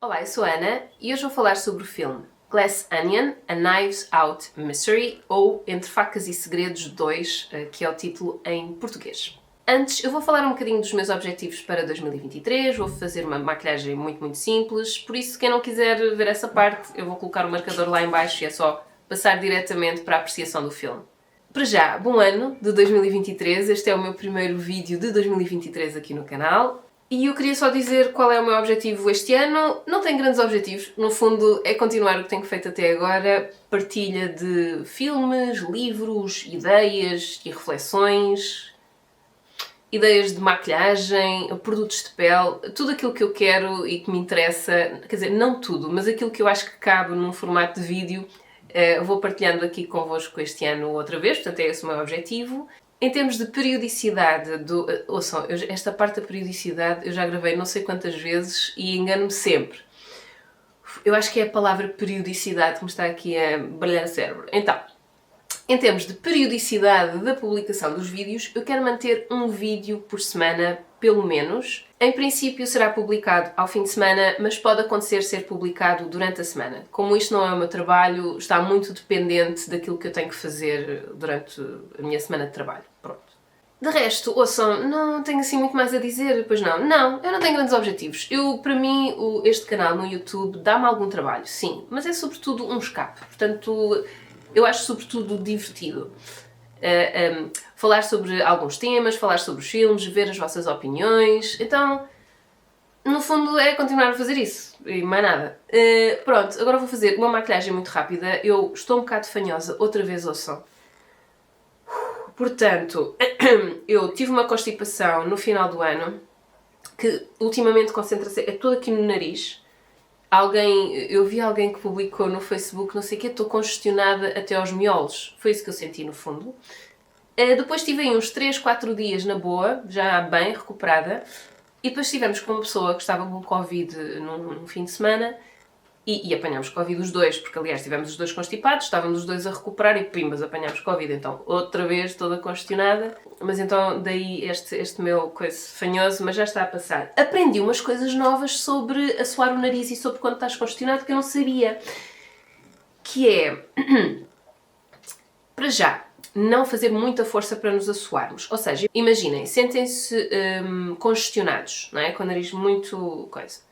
Olá, eu sou a Ana e hoje vou falar sobre o filme Glass Onion: A Knives Out Mystery, ou Entre Facas e Segredos 2, que é o título em português. Antes, eu vou falar um bocadinho dos meus objetivos para 2023, vou fazer uma maquilhagem muito simples, por isso quem não quiser ver essa parte, eu vou colocar o marcador lá em baixo e é só passar diretamente para a apreciação do filme. Para já, bom ano de 2023, este é o meu primeiro vídeo de 2023 aqui no canal. E eu queria só dizer qual é o meu objetivo este ano. Não tenho grandes objetivos, no fundo é continuar o que tenho feito até agora, partilha de filmes, livros, ideias e reflexões, ideias de maquilhagem, produtos de pele, tudo aquilo que eu quero e que me interessa, quer dizer, não tudo, mas aquilo que eu acho que cabe num formato de vídeo, vou partilhando aqui convosco este ano outra vez, portanto é esse o meu objetivo. Em termos de periodicidade, ouçam, esta parte da periodicidade eu já gravei não sei quantas vezes e engano-me sempre. Eu acho que é a palavra periodicidade que me está aqui a brilhar o cérebro. Então, em termos de periodicidade da publicação dos vídeos, eu quero manter um vídeo por semana, pelo menos. Em princípio será publicado ao fim de semana, mas pode acontecer ser publicado durante a semana. Como isto não é o meu trabalho, está muito dependente daquilo que eu tenho que fazer durante a minha semana de trabalho. Pronto. De resto, ouçam, não tenho assim muito mais a dizer, pois não. Não, eu não tenho grandes objetivos. Para mim, este canal no YouTube dá-me algum trabalho, sim, mas é sobretudo um escape. Portanto, eu acho sobretudo divertido. Falar sobre alguns temas, falar sobre os filmes, ver as vossas opiniões. Então, no fundo, é continuar a fazer isso e mais nada. Pronto, agora vou fazer uma maquilhagem muito rápida. Eu estou um bocado fanhosa, outra vez ouçam. Portanto, eu tive uma constipação no final do ano, que ultimamente concentra-se é todo aqui no nariz. Eu vi alguém que publicou no Facebook, não sei o quê, estou congestionada até aos miolos. Foi isso que eu senti no fundo. Depois tive aí uns 3, 4 dias na boa, já bem recuperada. E depois estivemos com uma pessoa que estava com Covid num fim de semana e apanhámos Covid os dois, porque aliás estivemos os dois constipados, estávamos os dois a recuperar e pimbas, apanhámos Covid. Então, outra vez toda congestionada. Mas então, daí este meu coisa fanhoso, mas já está a passar. Aprendi umas coisas novas sobre assoar o nariz e sobre quando estás congestionado que eu não sabia. Que é, para já, não fazer muita força para nos assoarmos. Ou seja, imaginem, sentem-se congestionados, não é? Com o nariz muito coisa.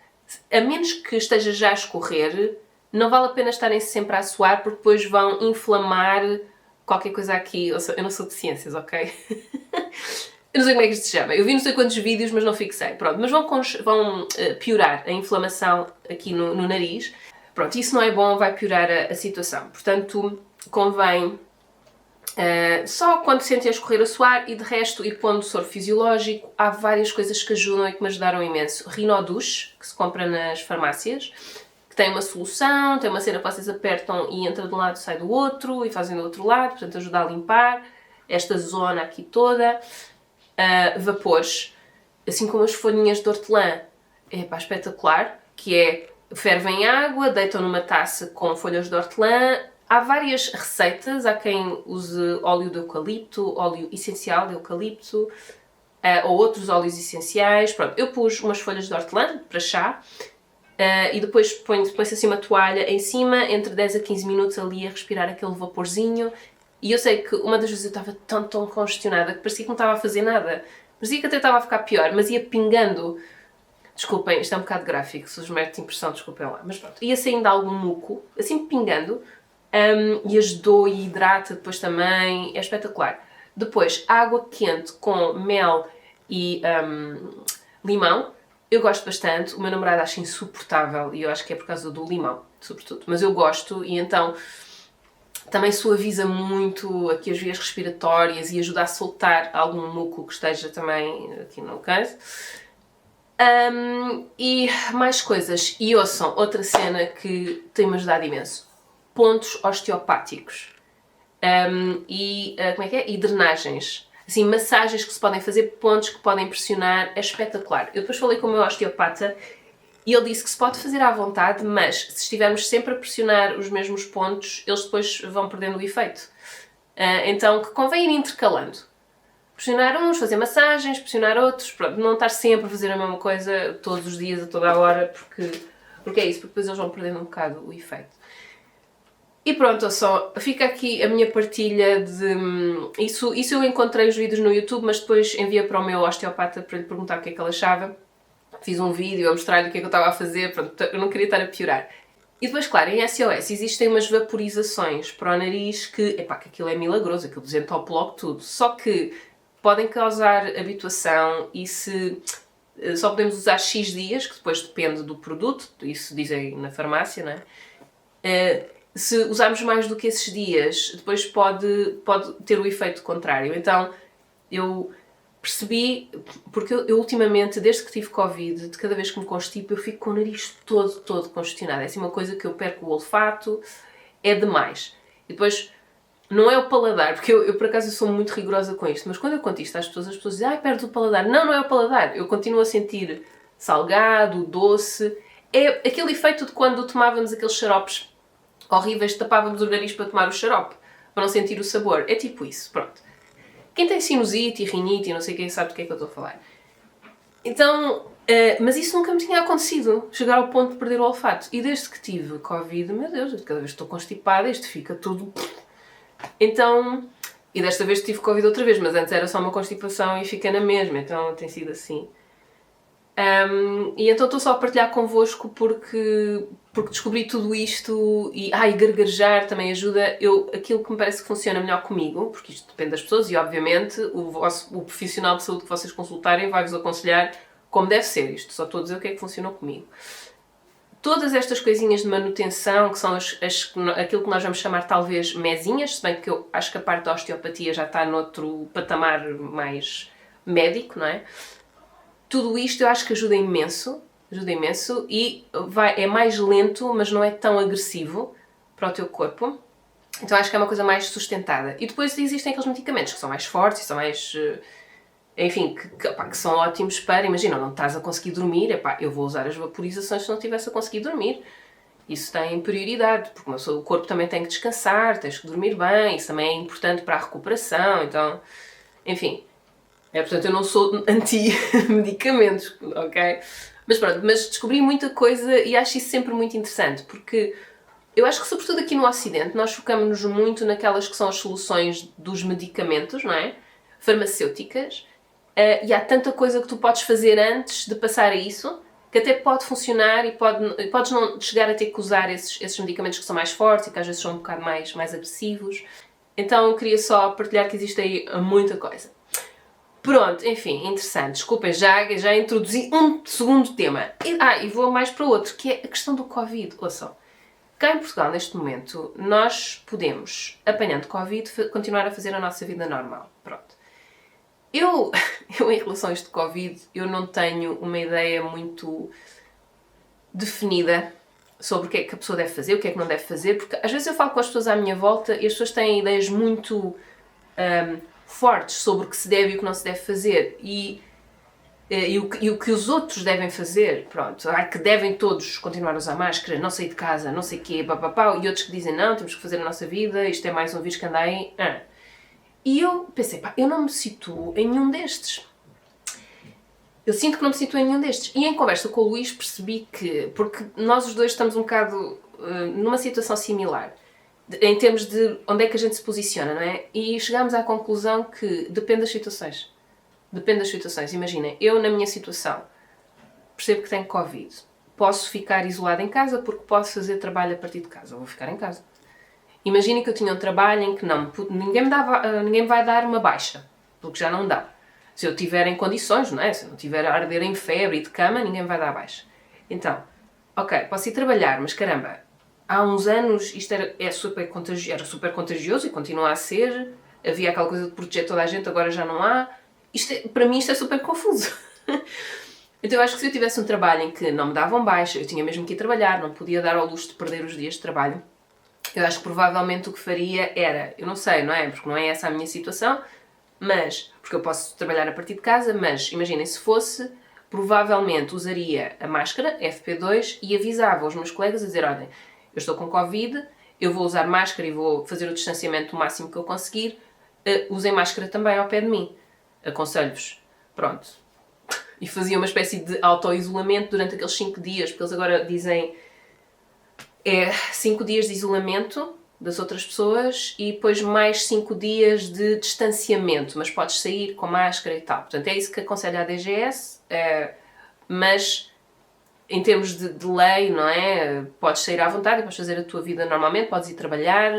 A menos que esteja já a escorrer, não vale a pena estarem sempre a assoar porque depois vão inflamar qualquer coisa aqui. Eu não sou de ciências, ok? Eu não sei como é que isto se chama. Eu vi não sei quantos vídeos, mas não fixei. Pronto, mas vão piorar a inflamação aqui no nariz. Pronto, isso não é bom, vai piorar a situação. Portanto, convém só quando sentem a escorrer a suar e de resto ir pondo soro fisiológico. Há várias coisas que ajudam e que me ajudaram imenso. Rinodouche, que se compra nas farmácias, que tem uma solução, tem uma cena que vocês apertam e entra de um lado e sai do outro e fazem do outro lado, portanto ajuda a limpar esta zona aqui toda. Vapores, assim como as folhinhas de hortelã, é pá, espetacular, que é fervem água, deitam numa taça com folhas de hortelã. Há várias receitas, há quem use óleo de eucalipto, óleo essencial de eucalipto, ou outros óleos essenciais. Pronto, eu pus umas folhas de hortelã para chá e depois põe-se assim uma toalha em cima, entre 10 a 15 minutos ali a respirar aquele vaporzinho. E eu sei que uma das vezes eu estava tão congestionada que parecia que não estava a fazer nada. Parecia que até estava a ficar pior, mas ia pingando. Desculpem, isto é um bocado gráfico, se os meto de impressão, desculpem lá. Mas pronto, ia saindo algum muco, assim pingando. E ajudou e hidrata depois também, é espetacular. Depois, água quente com mel e limão, eu gosto bastante. O meu namorado acha insuportável e eu acho que é por causa do limão, sobretudo. Mas eu gosto e então também suaviza muito aqui as vias respiratórias e ajuda a soltar algum muco que esteja também aqui no caso. E mais coisas. E ouçam, outra cena que tem-me ajudado imenso. Pontos osteopáticos e drenagens, assim, massagens que se podem fazer, pontos que podem pressionar, é espetacular. Eu depois falei com o meu osteopata e ele disse que se pode fazer à vontade, mas se estivermos sempre a pressionar os mesmos pontos, eles depois vão perdendo o efeito. Então que convém ir intercalando. Pressionar uns, fazer massagens, pressionar outros, pronto, não estar sempre a fazer a mesma coisa todos os dias, a toda a hora, porque Porque é isso, porque depois eles vão perdendo um bocado o efeito. E pronto, só fica aqui a minha partilha de... Isso eu encontrei os vídeos no YouTube, mas depois enviei para o meu osteopata para lhe perguntar o que é que ele achava. Fiz um vídeo a mostrar-lhe o que é que eu estava a fazer, pronto, eu não queria estar a piorar. E depois, claro, em SOS existem umas vaporizações para o nariz que aquilo é milagroso, aquilo desentope logo tudo. Só que podem causar habituação e se só podemos usar X dias, que depois depende do produto, isso dizem na farmácia, não é? Se usarmos mais do que esses dias, depois pode ter o efeito contrário. Então, eu percebi, porque eu ultimamente, desde que tive Covid, de cada vez que me constipo, eu fico com o nariz todo congestionado. É assim uma coisa que eu perco o olfato, é demais. E depois, não é o paladar, porque eu por acaso sou muito rigorosa com isto, mas quando eu conto isto às pessoas, as pessoas dizem, perde o paladar. Não é o paladar. Eu continuo a sentir salgado, doce. É aquele efeito de quando tomávamos aqueles xaropes horríveis, tapávamos o nariz para tomar o xarope, para não sentir o sabor. É tipo isso, pronto. Quem tem sinusite e rinite e não sei quem sabe do que é que eu estou a falar. Então, mas isso nunca me tinha acontecido, chegar ao ponto de perder o olfato. E desde que tive Covid, meu Deus, cada vez que estou constipada, isto fica tudo... Então, e desta vez tive Covid outra vez, mas antes era só uma constipação e fica na mesma, então tem sido assim. E então estou só a partilhar convosco porque descobri tudo isto e gargarejar também ajuda. Aquilo que me parece que funciona melhor comigo, porque isto depende das pessoas e obviamente o profissional de saúde que vocês consultarem vai-vos aconselhar como deve ser. Isto só estou a dizer o que é que funcionou comigo. Todas estas coisinhas de manutenção, que são aquilo que nós vamos chamar talvez mesinhas, se bem que eu acho que a parte da osteopatia já está noutro patamar mais médico, não é? Tudo isto eu acho que ajuda imenso e é mais lento, mas não é tão agressivo para o teu corpo. Então acho que é uma coisa mais sustentada. E depois existem aqueles medicamentos que são mais fortes e são mais... enfim, que são ótimos para... Imagina, não estás a conseguir dormir, eu vou usar as vaporizações se não estivesse a conseguir dormir. Isso tem prioridade, porque o corpo também tem que descansar, tens que dormir bem, isso também é importante para a recuperação, então... Enfim... portanto, eu não sou anti-medicamentos, ok? Mas pronto, mas descobri muita coisa e acho isso sempre muito interessante, porque eu acho que, sobretudo aqui no Ocidente, nós focamos-nos muito naquelas que são as soluções dos medicamentos, não é? Farmacêuticas, e há tanta coisa que tu podes fazer antes de passar a isso, que até pode funcionar e podes não chegar a ter que usar esses medicamentos que são mais fortes e que às vezes são um bocado mais agressivos. Então, eu queria só partilhar que existe aí muita coisa. Pronto, enfim, interessante. Desculpem, já introduzi um segundo tema. E vou mais para outro, que é a questão do Covid. Ouçam, cá em Portugal, neste momento, nós podemos, apanhando Covid, continuar a fazer a nossa vida normal. Pronto. Eu em relação a isto de Covid, eu não tenho uma ideia muito definida sobre o que é que a pessoa deve fazer, o que é que não deve fazer, porque às vezes eu falo com as pessoas à minha volta e as pessoas têm ideias muito... fortes sobre o que se deve e o que não se deve fazer e o que os outros devem fazer, pronto, que devem todos continuar a usar máscara, não sair de casa, não sei o quê, papapá, e outros que dizem não, temos que fazer a nossa vida, isto é mais um vírus que anda aí. E eu pensei, eu não me situo em nenhum destes. Eu sinto que não me situo em nenhum destes. E em conversa com o Luís percebi que, porque nós os dois estamos um bocado numa situação similar, em termos de onde é que a gente se posiciona, não é? E chegámos à conclusão que depende das situações. Depende das situações. Imaginem, eu na minha situação percebo que tenho Covid. Posso ficar isolada em casa porque posso fazer trabalho a partir de casa. Eu vou ficar em casa. Imaginem que eu tinha um trabalho em que ninguém me vai dar uma baixa, porque já não dá. Se eu tiver em condições, não é? Se eu não tiver a arder em febre e de cama, ninguém me vai dar baixa. Então, ok, posso ir trabalhar, mas caramba, há uns anos isto era super contagioso e continua a ser. Havia aquela coisa de proteger toda a gente, agora já não há. Para mim isto é super confuso. Então eu acho que se eu tivesse um trabalho em que não me davam baixa, eu tinha mesmo que ir trabalhar, não podia dar ao luxo de perder os dias de trabalho, eu acho que provavelmente o que faria era, eu não sei, não é? Porque não é essa a minha situação, mas, porque eu posso trabalhar a partir de casa, mas imaginem, se fosse, provavelmente usaria a máscara, FP2, e avisava os meus colegas a dizer, olhem, eu estou com Covid, eu vou usar máscara e vou fazer o distanciamento o máximo que eu conseguir, usem máscara também ao pé de mim. Aconselho-vos. Pronto. e fazia uma espécie de auto-isolamento durante aqueles 5 dias, porque eles agora dizem 5 dias de isolamento das outras pessoas e depois mais 5 dias de distanciamento, mas podes sair com máscara e tal. Portanto, é isso que aconselha a DGS, mas em termos de lei, não é? Podes sair à vontade e podes fazer a tua vida normalmente, podes ir trabalhar.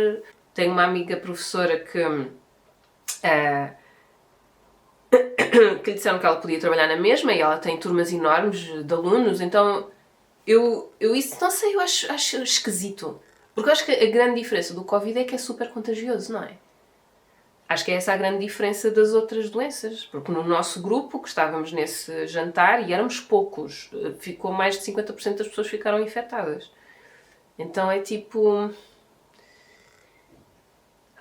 Tenho uma amiga professora que lhe disseram que ela podia trabalhar na mesma e ela tem turmas enormes de alunos, então eu isso, não sei, eu acho esquisito. Porque eu acho que a grande diferença do Covid é que é super contagioso, não é? Acho que é essa a grande diferença das outras doenças. Porque no nosso grupo, que estávamos nesse jantar, e éramos poucos, ficou mais de 50% das pessoas ficaram infectadas. Então é tipo...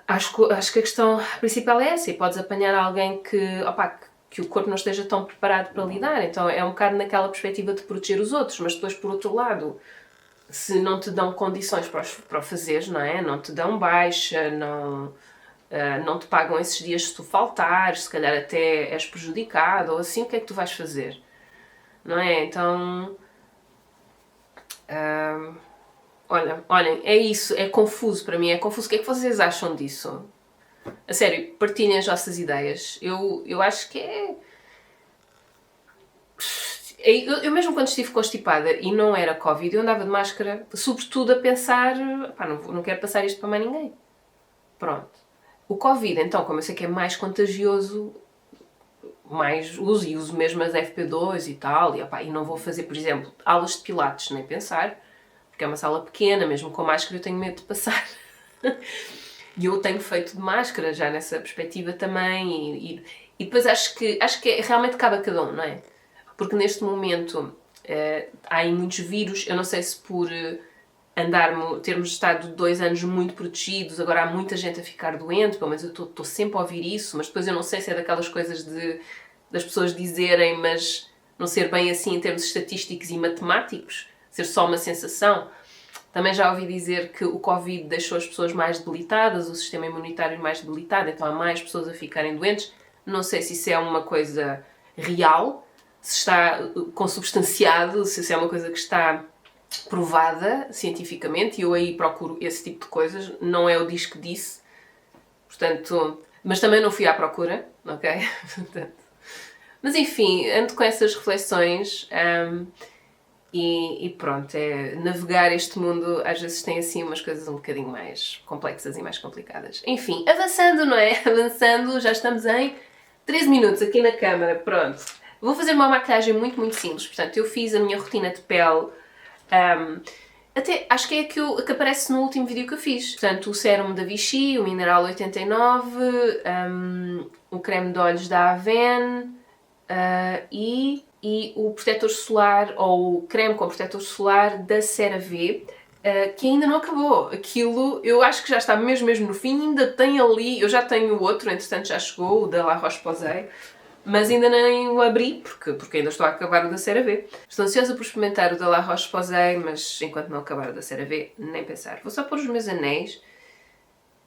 Acho que a questão principal é essa, e podes apanhar alguém que o corpo não esteja tão preparado para lidar. Então é um bocado naquela perspectiva de proteger os outros, mas depois, por outro lado, se não te dão condições para o fazeres, não é? Não te dão baixa, não te pagam esses dias se tu faltares, se calhar até és prejudicado ou assim, o que é que tu vais fazer? Não é? Então... olhem, é isso, é confuso para mim, é confuso. O que é que vocês acham disso? A sério, partilhem as vossas ideias. Eu acho que eu mesmo quando estive constipada e não era Covid, eu andava de máscara, sobretudo a pensar, não quero passar isto para mais ninguém. Pronto. O Covid, então, como eu sei que é mais contagioso, mais uso mesmo as FP2 e tal, e não vou fazer, por exemplo, aulas de pilates, nem pensar, porque é uma sala pequena, mesmo com máscara eu tenho medo de passar. E eu tenho feito de máscara já nessa perspectiva também, e depois acho que realmente cabe a cada um, não é? Porque neste momento há aí muitos vírus, eu não sei se por termos estado 2 anos muito protegidos, agora há muita gente a ficar doente, pelo menos eu estou sempre a ouvir isso, mas depois eu não sei se é daquelas coisas das pessoas dizerem, mas não ser bem assim em termos estatísticos e matemáticos, ser só uma sensação. Também já ouvi dizer que o Covid deixou as pessoas mais debilitadas, o sistema imunitário mais debilitado, então há mais pessoas a ficarem doentes. Não sei se isso é uma coisa real, se está consubstanciado, se isso é uma coisa que está provada cientificamente, e eu aí procuro esse tipo de coisas, não é o diz que disse, portanto, mas também não fui à procura, ok? Mas enfim, ando com essas reflexões e pronto, navegar este mundo às vezes tem assim umas coisas um bocadinho mais complexas e mais complicadas. Enfim, avançando, não é? Avançando, já estamos em 13 minutos aqui na câmara, pronto. Vou fazer uma maquilhagem muito, muito simples, portanto, eu fiz a minha rotina de pele, até acho que é que aparece no último vídeo que eu fiz. Portanto, o sérum da Vichy, o Mineral 89, o creme de olhos da Avène e o protetor solar, ou o creme com protetor solar da CeraVe, que ainda não acabou. Aquilo, eu acho que já está mesmo no fim, ainda tem ali, eu já tenho o outro, entretanto já chegou, o da La Roche-Posay, mas ainda nem o abri, porque ainda estou a acabar o da CeraVe. Estou ansiosa por experimentar o da La Roche-Posay, mas enquanto não acabar o da CeraVe, nem pensar. Vou só pôr os meus anéis,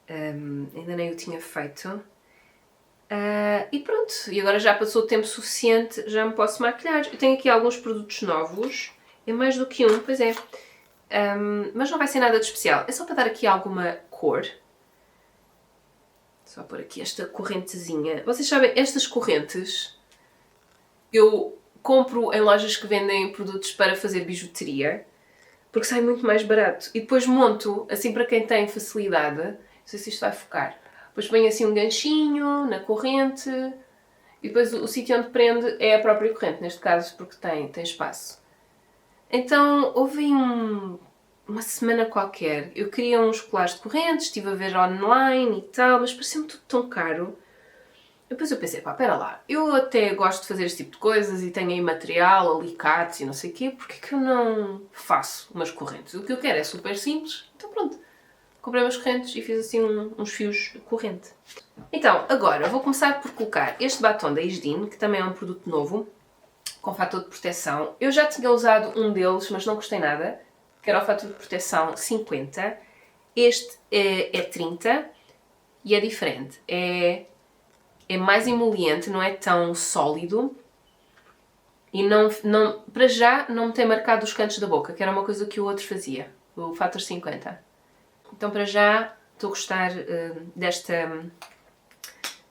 ainda nem o tinha feito. E pronto, e agora já passou o tempo suficiente, já me posso maquilhar. Eu tenho aqui alguns produtos novos, é mais do que um, pois é. Mas não vai ser nada de especial, é só para dar aqui alguma cor. Só por aqui esta correntezinha. Vocês sabem, estas correntes eu compro em lojas que vendem produtos para fazer bijuteria, porque sai muito mais barato. E depois monto, assim para quem tem facilidade, não sei se isto vai focar, depois ponho assim um ganchinho na corrente, e depois o sítio onde prende é a própria corrente, neste caso porque tem espaço. Então houve uma semana qualquer, eu queria uns colares de correntes, estive a ver online e tal, mas parecia-me tudo tão caro. Depois eu pensei, espera lá, eu até gosto de fazer este tipo de coisas e tenho aí material, alicates e não sei o quê, porque é que eu não faço umas correntes? O que eu quero é super simples, então pronto. Comprei umas correntes e fiz assim uns fios de corrente. Então, agora vou começar por colocar este batom da Isdin, que também é um produto novo, com fator de proteção. Eu já tinha usado um deles, mas não gostei nada, que era o fator de proteção 50. Este é 30 e é diferente. É mais emoliente, não é tão sólido E para já não me tem marcado os cantos da boca, que era uma coisa que o outro fazia, o Fator 50. Então para já estou a gostar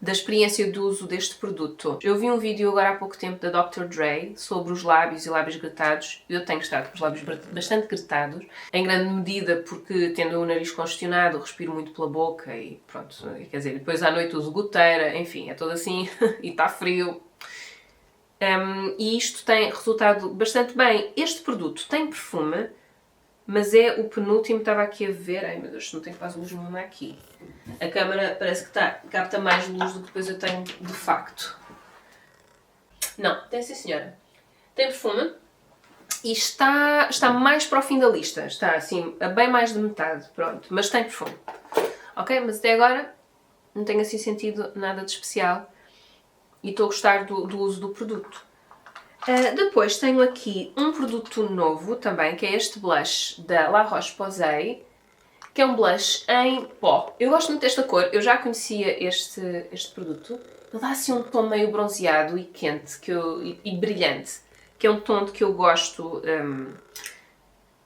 da experiência de uso deste produto. Eu vi um vídeo agora há pouco tempo da Dr. Dre sobre os lábios e lábios gretados. Eu tenho estado com os lábios bastante gretados, em grande medida porque tendo o nariz congestionado, respiro muito pela boca e pronto, quer dizer, depois à noite uso goteira, enfim, é todo assim e está frio. E isto tem resultado bastante bem. Este produto tem perfume, mas é o penúltimo, estava aqui a ver, ai meu Deus, não tenho quase luz nenhuma aqui. A câmera parece que capta mais luz do que depois eu tenho de facto. Não, tem sim senhora. Tem perfume e está mais para o fim da lista, está assim, a bem mais de metade, pronto, mas tem perfume. Ok, mas até agora não tenho assim sentido nada de especial e estou a gostar do uso do produto. Depois tenho aqui um produto novo também, que é este blush da La Roche-Posay, que é um blush em pó. Eu gosto muito desta cor, eu já conhecia este produto. Ele dá assim um tom meio bronzeado e quente e brilhante, que é um tom de que eu gosto,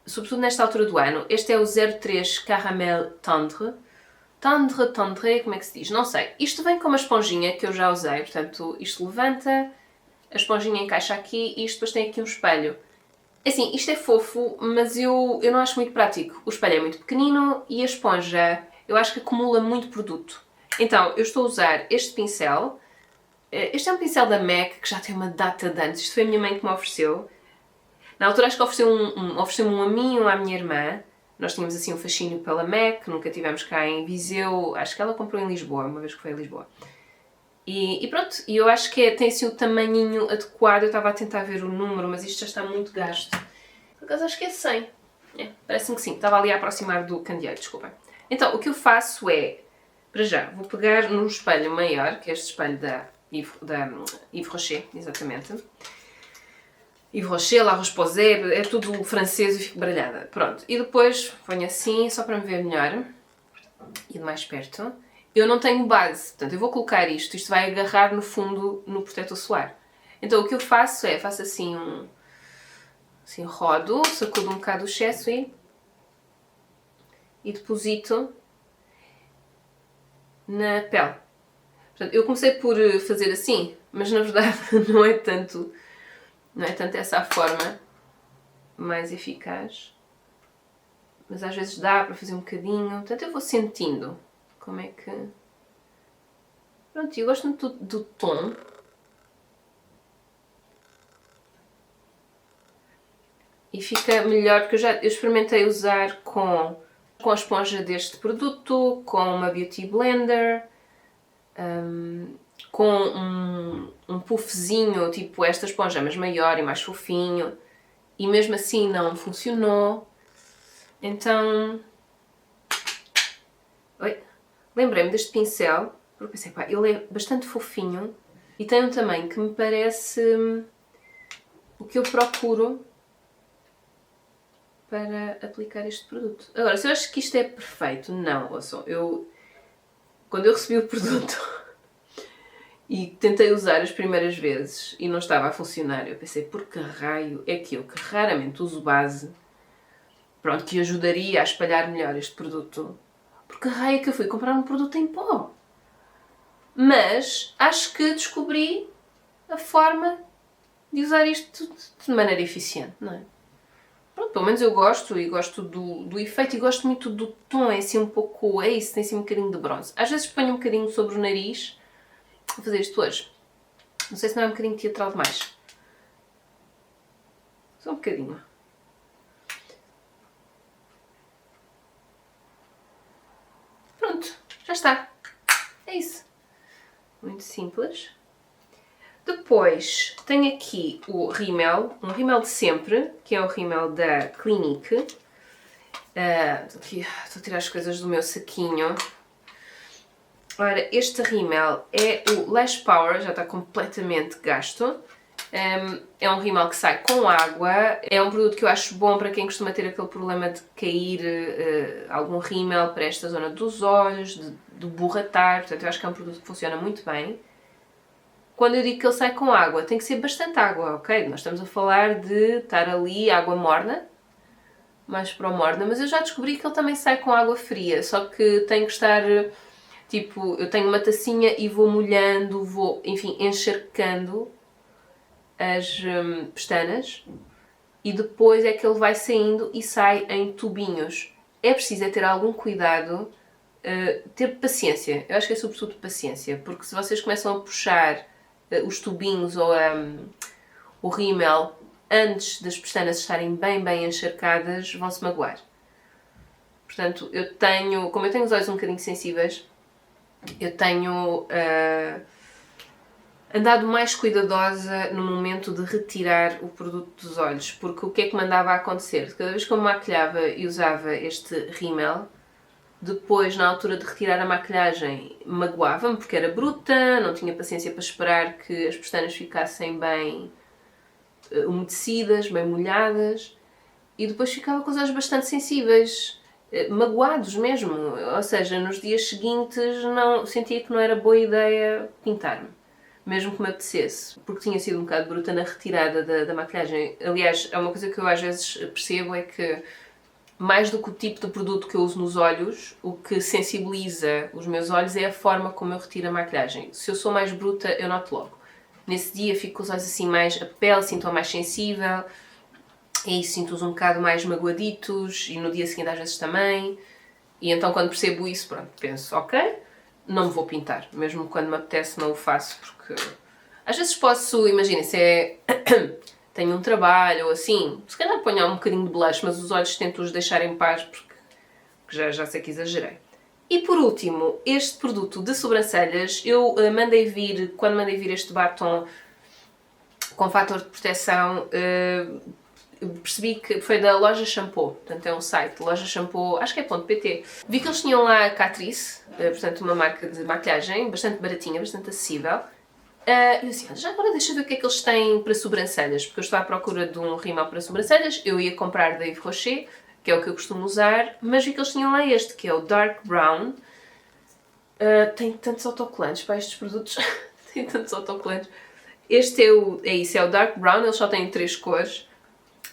sobretudo nesta altura do ano. Este é o 03 Caramel Tendre. Tendre, como é que se diz? Não sei. Isto vem com uma esponjinha que eu já usei, portanto isto levanta, a esponjinha encaixa aqui e isto depois tem aqui um espelho. Assim, isto é fofo, mas eu não acho muito prático. O espelho é muito pequenino e a esponja eu acho que acumula muito produto. Então, eu estou a usar este pincel. Este é um pincel da MAC que já tem uma data de anos. Isto foi a minha mãe que me ofereceu. Na altura acho que ofereceu-me um a mim e um à minha irmã. Nós tínhamos assim um fascínio pela MAC, nunca tivemos cá em Viseu. Acho que ela comprou em Lisboa, uma vez que foi a Lisboa. E pronto, e eu acho que tem assim o tamanhinho adequado. Eu estava a tentar ver o número, mas isto já está muito gasto. Por acaso acho que é 100. Parece-me que sim. Estava ali a aproximar do candeeiro, desculpem. Então, o que eu faço é, para já, vou pegar num espelho maior, que é este espelho da Yves Rocher, exatamente. Yves Rocher, La Roche-Posay, é tudo francês e fico baralhada. Pronto, e depois ponho assim, só para me ver melhor. E de mais perto. Eu não tenho base, portanto eu vou colocar isto vai agarrar no fundo no protetor solar. Então o que eu faço é, faço assim rodo, sacudo um bocado o excesso e deposito na pele. Portanto, eu comecei por fazer assim, mas na verdade não é tanto essa a forma mais eficaz. Mas às vezes dá para fazer um bocadinho, portanto eu vou sentindo como é que... Pronto, eu gosto muito do tom. E fica melhor, porque eu experimentei usar com a esponja deste produto, com uma Beauty Blender, com um puffzinho, tipo esta esponja, mas maior e mais fofinho. E mesmo assim não funcionou. Então... Lembrei-me deste pincel, porque pensei, pá, ele é bastante fofinho e tem um tamanho que me parece o que eu procuro para aplicar este produto. Agora, se eu acho que isto é perfeito, não, ouçam, quando eu recebi o produto e tentei usar as primeiras vezes e não estava a funcionar, eu pensei, por que raio é que eu, que raramente uso base, pronto, que ajudaria a espalhar melhor este produto, porque raio é que eu fui comprar um produto em pó? Mas acho que descobri a forma de usar isto de maneira eficiente, não é? Pronto, pelo menos eu gosto, e gosto do efeito, e gosto muito do tom, é assim um pouco, é isso, tem assim um bocadinho de bronze. Às vezes ponho um bocadinho sobre o nariz, vou fazer isto hoje. Não sei se não é um bocadinho teatral demais. Só um bocadinho. Pronto, já está. É isso. Muito simples. Depois tenho aqui o rímel, um rímel de sempre, que é o rímel da Clinique. Estou a tirar as coisas do meu saquinho. Ora, este rímel é o Lash Power, já está completamente gasto. É um rímel que sai com água, é um produto que eu acho bom para quem costuma ter aquele problema de cair algum rímel para esta zona dos olhos, de borratar, portanto eu acho que é um produto que funciona muito bem. quando eu digo que ele sai com água, tem que ser bastante água, ok? Nós estamos a falar de estar ali água morna, mais para o morna, mas eu já descobri que ele também sai com água fria, só que tem que estar, tipo, eu tenho uma tacinha e vou molhando, vou, enfim, encharcando as pestanas e depois é que ele vai saindo e sai em tubinhos. É preciso ter algum cuidado, ter paciência. Eu acho que é sobretudo paciência, porque se vocês começam a puxar os tubinhos ou o rímel antes das pestanas estarem bem encharcadas, vão-se magoar. Portanto, como eu tenho os olhos um bocadinho sensíveis, eu tenho andado mais cuidadosa no momento de retirar o produto dos olhos, porque o que é que me andava a acontecer? Cada vez que eu me maquilhava e usava este rímel, depois, na altura de retirar a maquilhagem, magoava-me porque era bruta, não tinha paciência para esperar que as pestanas ficassem bem umedecidas, bem molhadas, e depois ficava com os olhos bastante sensíveis, magoados mesmo. Ou seja, nos dias seguintes sentia que não era boa ideia pintar-me, mesmo que me apetecesse, porque tinha sido um bocado bruta na retirada da maquilhagem. Aliás, é uma coisa que eu às vezes percebo, é que mais do que o tipo de produto que eu uso nos olhos, o que sensibiliza os meus olhos é a forma como eu retiro a maquilhagem. Se eu sou mais bruta, eu noto logo. Nesse dia fico com os olhos assim mais, a pele sinto-a mais sensível, e aí sinto-os um bocado mais magoaditos, e no dia seguinte às vezes também. E então quando percebo isso, pronto, penso, ok, não me vou pintar. Mesmo quando me apetece não o faço, porque às vezes posso, imaginem, se é... tenho um trabalho ou assim, se calhar ponho um bocadinho de blush, mas os olhos tento-os deixar em paz porque já sei que exagerei. E por último, este produto de sobrancelhas, eu quando mandei vir este batom com fator de proteção, percebi que foi da Loja Shampoo, portanto é um site, Loja Shampoo, acho que é .pt. Vi que eles tinham lá a Catrice, portanto uma marca de maquilhagem, bastante baratinha, bastante acessível. E eu assim, já agora deixa eu ver o que é que eles têm para sobrancelhas, porque eu estou à procura de um rímel para sobrancelhas, eu ia comprar da Yves Rocher, que é o que eu costumo usar, mas vi que eles tinham lá este, que é o Dark Brown. Tem tantos autocolantes para estes produtos, tem tantos autocolantes. Este é o Dark Brown, eles só têm 3 cores,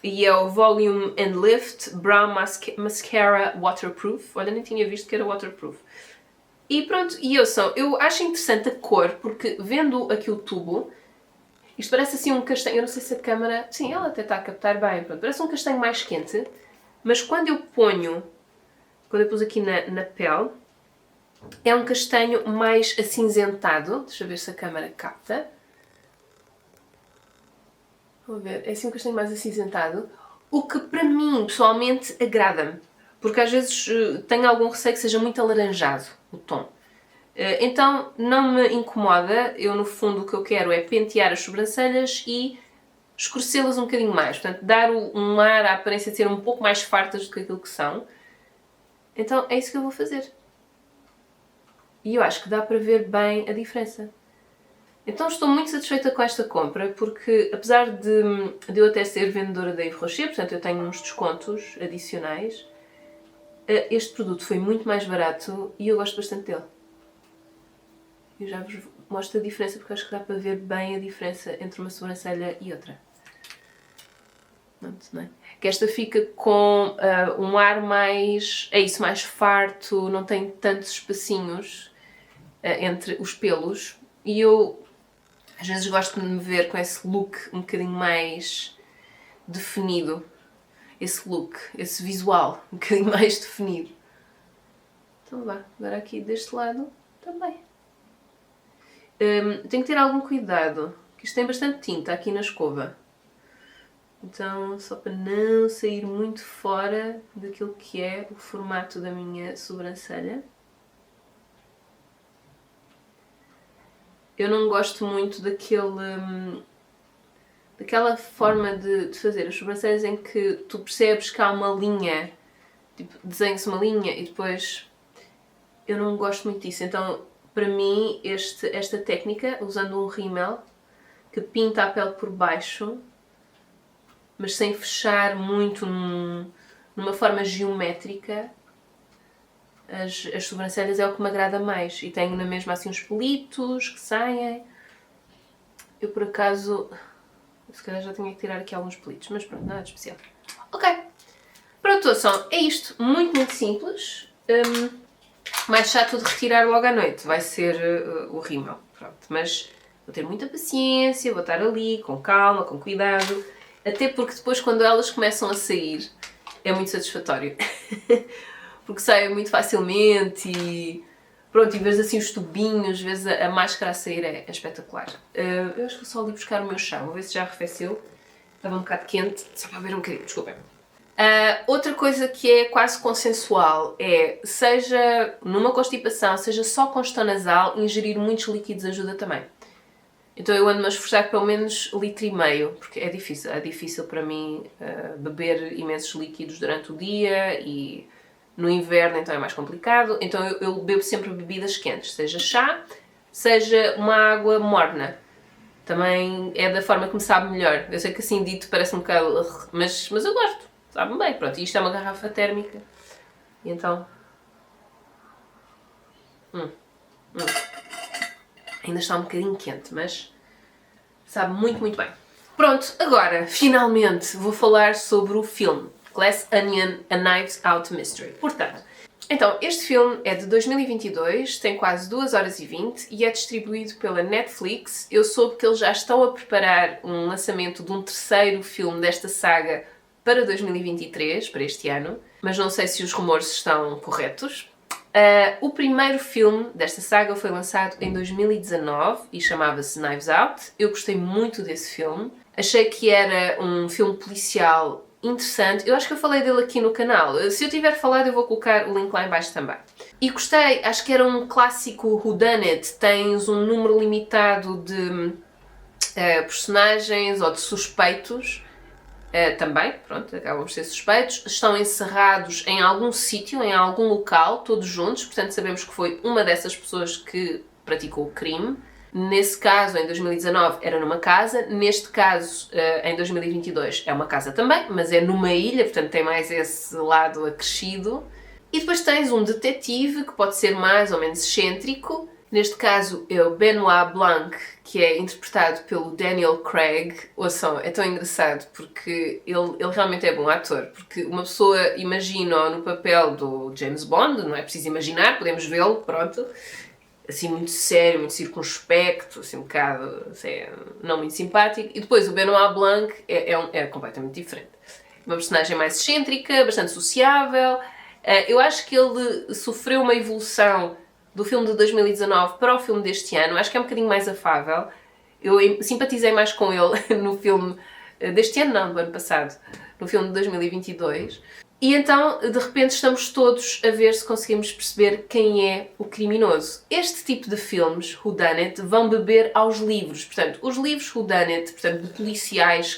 e é o Volume and Lift Brown Mascara Waterproof. Olha, nem tinha visto que era waterproof. E pronto, eu acho interessante a cor, porque vendo aqui o tubo, isto parece assim um castanho, eu não sei se a câmera, sim, ela até está a captar bem, pronto, parece um castanho mais quente, mas quando eu pus aqui na pele, é um castanho mais acinzentado, deixa eu ver se a câmera capta. Vou ver, é assim um castanho mais acinzentado, o que para mim, pessoalmente, agrada-me. Porque às vezes tenho algum receio que seja muito alaranjado o tom. Então não me incomoda, eu no fundo o que eu quero é pentear as sobrancelhas e escurecê-las um bocadinho mais. Portanto, dar um ar, a aparência de ser um pouco mais fartas do que aquilo que são. Então é isso que eu vou fazer. E eu acho que dá para ver bem a diferença. Então estou muito satisfeita com esta compra, porque apesar de eu até ser vendedora da Yves Rocher, portanto eu tenho uns descontos adicionais, este produto foi muito mais barato e eu gosto bastante dele. Eu já vos mostro a diferença porque acho que dá para ver bem a diferença entre uma sobrancelha e outra. Não é? Que esta fica com um ar mais farto, não tem tantos espacinhos entre os pelos. E eu às vezes gosto de me ver com esse look um bocadinho mais definido. Esse look, esse visual um bocadinho mais definido. Então vá, agora aqui deste lado também. Tenho que ter algum cuidado, que isto tem bastante tinta aqui na escova. Então, só para não sair muito fora daquilo que é o formato da minha sobrancelha. Eu não gosto muito daquela forma de fazer as sobrancelhas em que tu percebes que há uma linha, tipo, desenha-se uma linha e depois... Eu não gosto muito disso, então para mim esta técnica, usando um rímel que pinta a pele por baixo, mas sem fechar muito numa forma geométrica, as sobrancelhas é o que me agrada mais. E tenho na mesma assim uns pelitos que saem. Eu por acaso, se calhar já tinha que tirar aqui alguns pelitos, mas pronto, nada de especial. Ok. Para a atuação é isto, muito simples. Mais chato de retirar logo à noite vai ser o rímel, pronto. Mas vou ter muita paciência, vou estar ali com calma, com cuidado. Até porque depois quando elas começam a sair é muito satisfatório. Porque saem muito facilmente e pronto, e vês assim os tubinhos, vês a máscara a sair, é espetacular. Eu acho que vou só ali buscar o meu chá, vou ver se já arrefeceu. Estava um bocado quente, só para ver um bocadinho, desculpem. Outra coisa que é quase consensual é, seja numa constipação, seja só congestão nasal, ingerir muitos líquidos ajuda também. Então eu ando-me a esforçar pelo menos 1,5 litro, porque é difícil para mim beber imensos líquidos durante o dia e no inverno então é mais complicado. Então eu bebo sempre bebidas quentes, seja chá, seja uma água morna. Também é da forma que me sabe melhor. Eu sei que assim dito parece um bocado... mas eu gosto, sabe-me bem. Pronto, e isto é uma garrafa térmica. E então... Ainda está um bocadinho quente, mas sabe muito bem. Pronto, agora, finalmente, vou falar sobre o filme Glass Onion: A Knives Out Mystery. Portanto, então, este filme é de 2022, tem quase 2 horas e 20 e é distribuído pela Netflix. Eu soube que eles já estão a preparar um lançamento de um terceiro filme desta saga para 2023, para este ano, mas não sei se os rumores estão corretos. O primeiro filme desta saga foi lançado em 2019 e chamava-se Knives Out. Eu gostei muito desse filme. Achei que era um filme policial interessante. Eu acho que eu falei dele aqui no canal. Se eu tiver falado, eu vou colocar o link lá em baixo também. E gostei. Acho que era um clássico whodunit. Tens um número limitado de personagens ou de suspeitos. Também, pronto, acabam por ser suspeitos, estão encerrados em algum sítio, em algum local, todos juntos, portanto sabemos que foi uma dessas pessoas que praticou o crime. Nesse caso, em 2019, era numa casa, neste caso, em 2022, é uma casa também, mas é numa ilha, portanto tem mais esse lado acrescido. E depois tens um detetive, que pode ser mais ou menos excêntrico. Neste caso é o Benoit Blanc, que é interpretado pelo Daniel Craig. Ouçam, é tão engraçado porque ele realmente é bom ator. Porque uma pessoa imagina-o no papel do James Bond, não é preciso imaginar, podemos vê-lo, pronto. Assim muito sério, muito circunspecto, assim um bocado, assim, não muito simpático. E depois o Benoit Blanc é completamente diferente. Uma personagem mais excêntrica, bastante sociável. Eu acho que ele sofreu uma evolução do filme de 2019 para o filme deste ano. Acho que é um bocadinho mais afável. Eu simpatizei mais com ele no filme deste ano, não, do ano passado, no filme de 2022. E então, de repente, estamos todos a ver se conseguimos perceber quem é o criminoso. Este tipo de filmes, whodunit, vão beber aos livros. Portanto, os livros whodunit, portanto, de policiais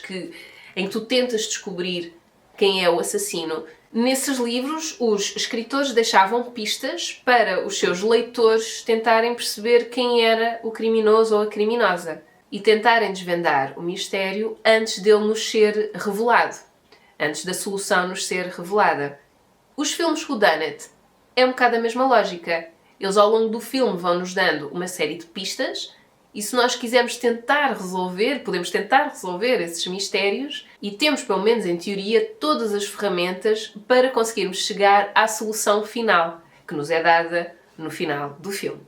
em que tu tentas descobrir quem é o assassino. Nesses livros, os escritores deixavam pistas para os seus leitores tentarem perceber quem era o criminoso ou a criminosa e tentarem desvendar o mistério antes dele nos ser revelado, antes da solução nos ser revelada. Os filmes whodunit é um bocado a mesma lógica. Eles ao longo do filme vão nos dando uma série de pistas e se nós quisermos tentar resolver, podemos tentar resolver esses mistérios e temos, pelo menos em teoria, todas as ferramentas para conseguirmos chegar à solução final, que nos é dada no final do filme.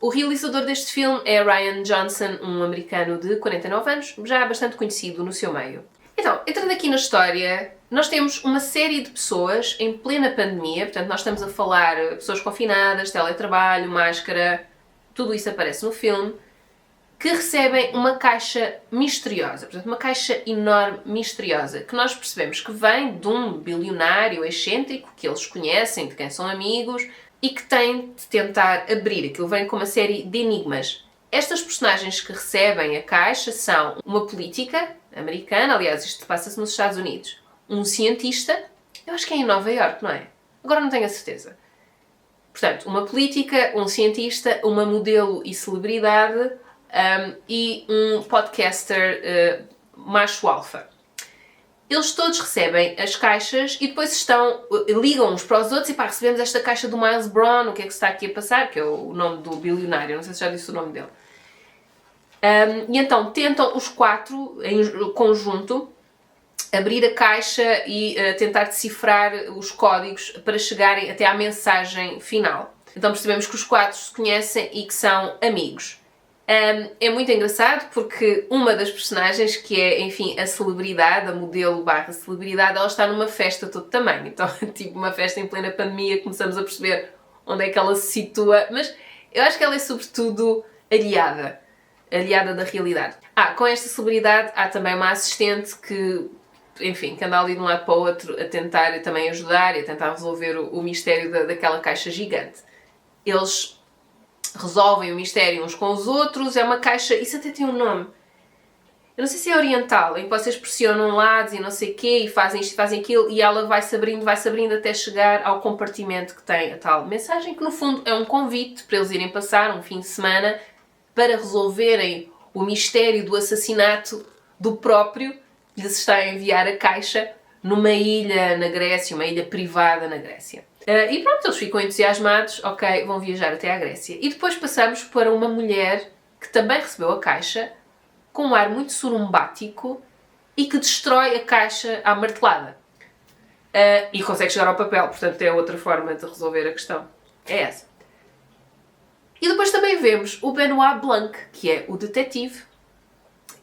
O realizador deste filme é Rian Johnson, um americano de 49 anos, já bastante conhecido no seu meio. Então, entrando aqui na história, nós temos uma série de pessoas em plena pandemia, portanto nós estamos a falar pessoas confinadas, teletrabalho, máscara, tudo isso aparece no filme, que recebem uma caixa misteriosa, portanto uma caixa enorme misteriosa, que nós percebemos que vem de um bilionário excêntrico que eles conhecem, de quem são amigos, e que tem de tentar abrir. Aquilo vem com uma série de enigmas. Estas personagens que recebem a caixa são uma política americana, aliás isto passa-se nos Estados Unidos, um cientista, eu acho que é em Nova Iorque, não é? Agora não tenho a certeza. Portanto, uma política, um cientista, uma modelo e celebridade, e um podcaster macho alfa. Eles todos recebem as caixas e depois ligam uns para os outros e pá, recebemos esta caixa do Miles Brown, o que é que está aqui a passar? Que é o nome do bilionário, não sei se já disse o nome dele. E então tentam os 4, em conjunto, abrir a caixa e tentar decifrar os códigos para chegarem até à mensagem final. Então percebemos que os 4 se conhecem e que são amigos. É muito engraçado porque uma das personagens, que é, enfim, a celebridade, a modelo / celebridade, ela está numa festa de todo tamanho. Então, tipo, uma festa em plena pandemia, começamos a perceber onde é que ela se situa, mas eu acho que ela é sobretudo aliada da realidade. Com esta celebridade há também uma assistente que, enfim, que anda ali de um lado para o outro a tentar também ajudar e a tentar resolver o mistério daquela caixa gigante. Eles resolvem o mistério uns com os outros, é uma caixa, isso até tem um nome. Eu não sei se é oriental, em que vocês pressionam lados e não sei o quê, e fazem isto e fazem aquilo, e ela vai se abrindo até chegar ao compartimento que tem a tal mensagem, que no fundo é um convite para eles irem passar um fim de semana para resolverem o mistério do assassinato do próprio que lhes está a enviar a caixa numa ilha na Grécia, uma ilha privada na Grécia. E pronto, eles ficam entusiasmados, ok, vão viajar até à Grécia. E depois passamos para uma mulher que também recebeu a caixa, com um ar muito surumbático, e que destrói a caixa à martelada. E consegue chegar ao papel, portanto é outra forma de resolver a questão. É essa. E depois também vemos o Benoit Blanc, que é o detetive,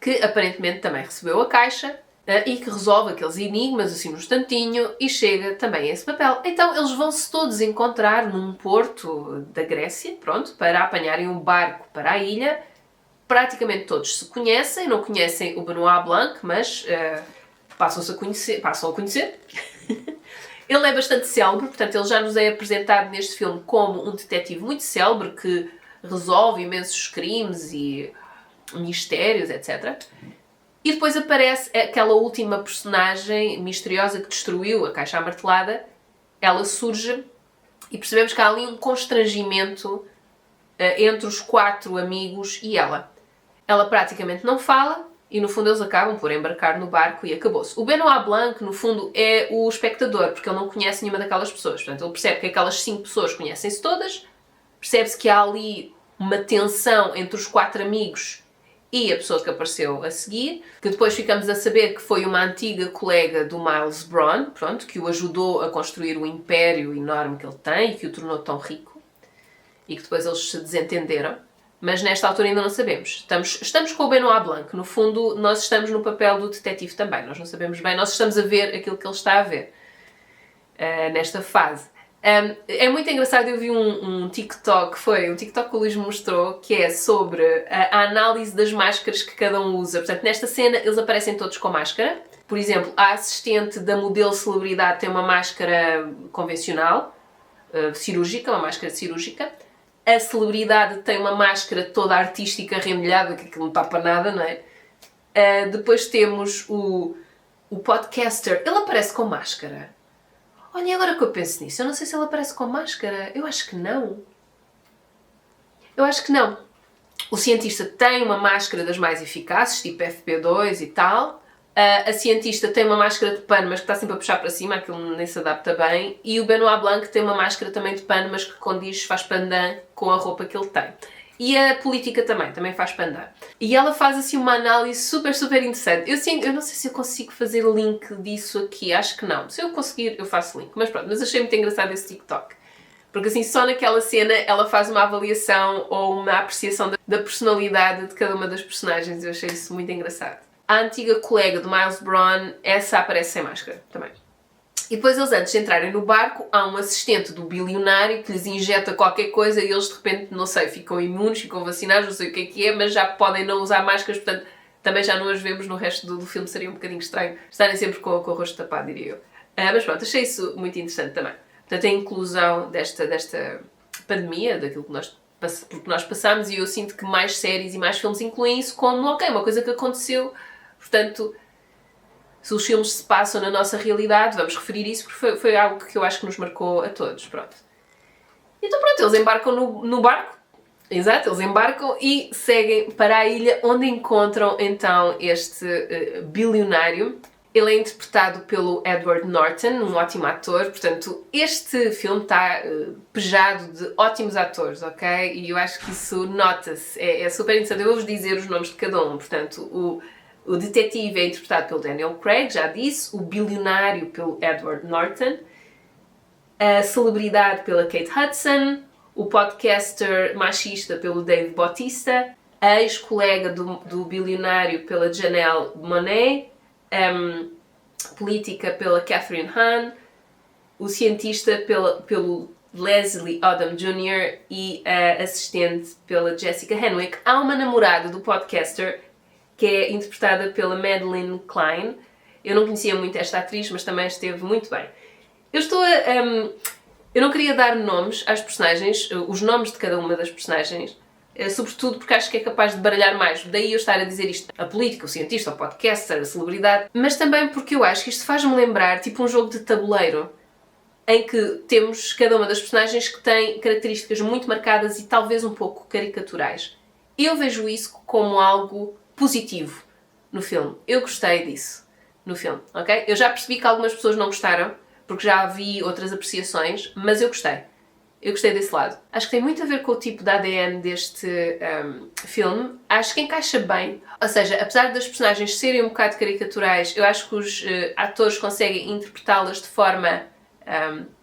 que aparentemente também recebeu a caixa e que resolve aqueles enigmas assim num instantinho e chega também a esse papel. Então eles vão-se todos encontrar num porto da Grécia, pronto, para apanharem um barco para a ilha. Praticamente todos se conhecem, não conhecem o Benoit Blanc, mas passam a conhecer. Ele é bastante célebre, portanto ele já nos é apresentado neste filme como um detetive muito célebre que resolve imensos crimes e mistérios, etc. E depois aparece aquela última personagem misteriosa que destruiu a caixa amartelada. Ela surge e percebemos que há ali um constrangimento entre os 4 amigos e ela. Ela praticamente não fala e no fundo eles acabam por embarcar no barco e acabou-se. O Benoit Blanc, no fundo, é o espectador, porque ele não conhece nenhuma daquelas pessoas. Portanto, ele percebe que aquelas 5 pessoas conhecem-se todas, percebe-se que há ali uma tensão entre os 4 amigos e a pessoa que apareceu a seguir, que depois ficamos a saber que foi uma antiga colega do Miles Bron, pronto, que o ajudou a construir o império enorme que ele tem e que o tornou tão rico, e que depois eles se desentenderam. Mas nesta altura ainda não sabemos. Estamos com o Benoit Blanc. No fundo, nós estamos no papel do detetive também. Nós não sabemos bem. Nós estamos a ver aquilo que ele está a ver nesta fase. É muito engraçado. Eu vi um TikTok, foi um TikTok que o Luís me mostrou, que é sobre a análise das máscaras que cada um usa. Portanto, nesta cena, eles aparecem todos com máscara. Por exemplo, a assistente da modelo celebridade tem uma máscara convencional, cirúrgica, uma máscara cirúrgica. A celebridade tem uma máscara toda artística, rendilhada, que aquilo não está para nada, não é? Depois temos o podcaster. Ele aparece com máscara. Olha, agora que eu penso nisso, eu não sei se ele aparece com máscara. Eu acho que não. O cientista tem uma máscara das mais eficazes, tipo FP2 e tal. A cientista tem uma máscara de pano, mas que está sempre a puxar para cima, aquilo nem se adapta bem. E o Benoit Blanc tem uma máscara também de pano, mas que condiz, faz pandan com a roupa que ele tem. E a política também faz pandan. E ela faz assim uma análise super, super interessante. Eu não sei se eu consigo fazer link disso aqui, acho que não. Se eu conseguir, eu faço link. Mas pronto, mas achei muito engraçado esse TikTok. Porque assim, só naquela cena ela faz uma avaliação ou uma apreciação da personalidade de cada uma das personagens. Eu achei isso muito engraçado. A antiga colega do Miles Bron, essa aparece sem máscara também. E depois eles, antes de entrarem no barco, há um assistente do bilionário que lhes injeta qualquer coisa e eles de repente, não sei, ficam imunes, ficam vacinados, não sei o que é, mas já podem não usar máscaras, portanto também já não as vemos no resto do filme, seria um bocadinho estranho estarem sempre com o rosto tapado, diria eu. Mas pronto, achei isso muito interessante também. Portanto, a inclusão desta pandemia, daquilo que nós passamos, e eu sinto que mais séries e mais filmes incluem isso como, ok, uma coisa que aconteceu. Portanto, se os filmes se passam na nossa realidade, vamos referir isso porque foi algo que eu acho que nos marcou a todos, pronto. Então pronto, eles embarcam no barco, exato, eles embarcam e seguem para a ilha onde encontram então este bilionário. Ele é interpretado pelo Edward Norton, um ótimo ator. Portanto, este filme está pejado de ótimos atores, ok? E eu acho que isso nota-se. É super interessante. Eu vou-vos dizer os nomes de cada um. Portanto, o detetive é interpretado pelo Daniel Craig, já disse. O bilionário pelo Edward Norton. A celebridade pela Kate Hudson. O podcaster machista pelo Dave Bautista. A ex-colega do bilionário pela Janelle Monáe. Política pela Catherine Hahn, o cientista pelo Leslie Odom Jr. e a assistente pela Jessica Henwick. Há uma namorada do podcaster que é interpretada pela Madeline Klein. Eu não conhecia muito esta atriz, mas também esteve muito bem. Eu não queria dar nomes às personagens, os nomes de cada uma das personagens, sobretudo porque acho que é capaz de baralhar mais. Daí eu estar a dizer isto. A política, o cientista, o podcaster, a celebridade. Mas também porque eu acho que isto faz-me lembrar tipo um jogo de tabuleiro em que temos cada uma das personagens que tem características muito marcadas e talvez um pouco caricaturais. Eu vejo isso como algo positivo no filme. Eu gostei disso no filme, ok? Eu já percebi que algumas pessoas não gostaram, porque já vi outras apreciações, mas eu gostei. Eu gostei desse lado. Acho que tem muito a ver com o tipo de ADN deste filme. Acho que encaixa bem. Ou seja, apesar das personagens serem um bocado caricaturais, eu acho que os atores conseguem interpretá-las de forma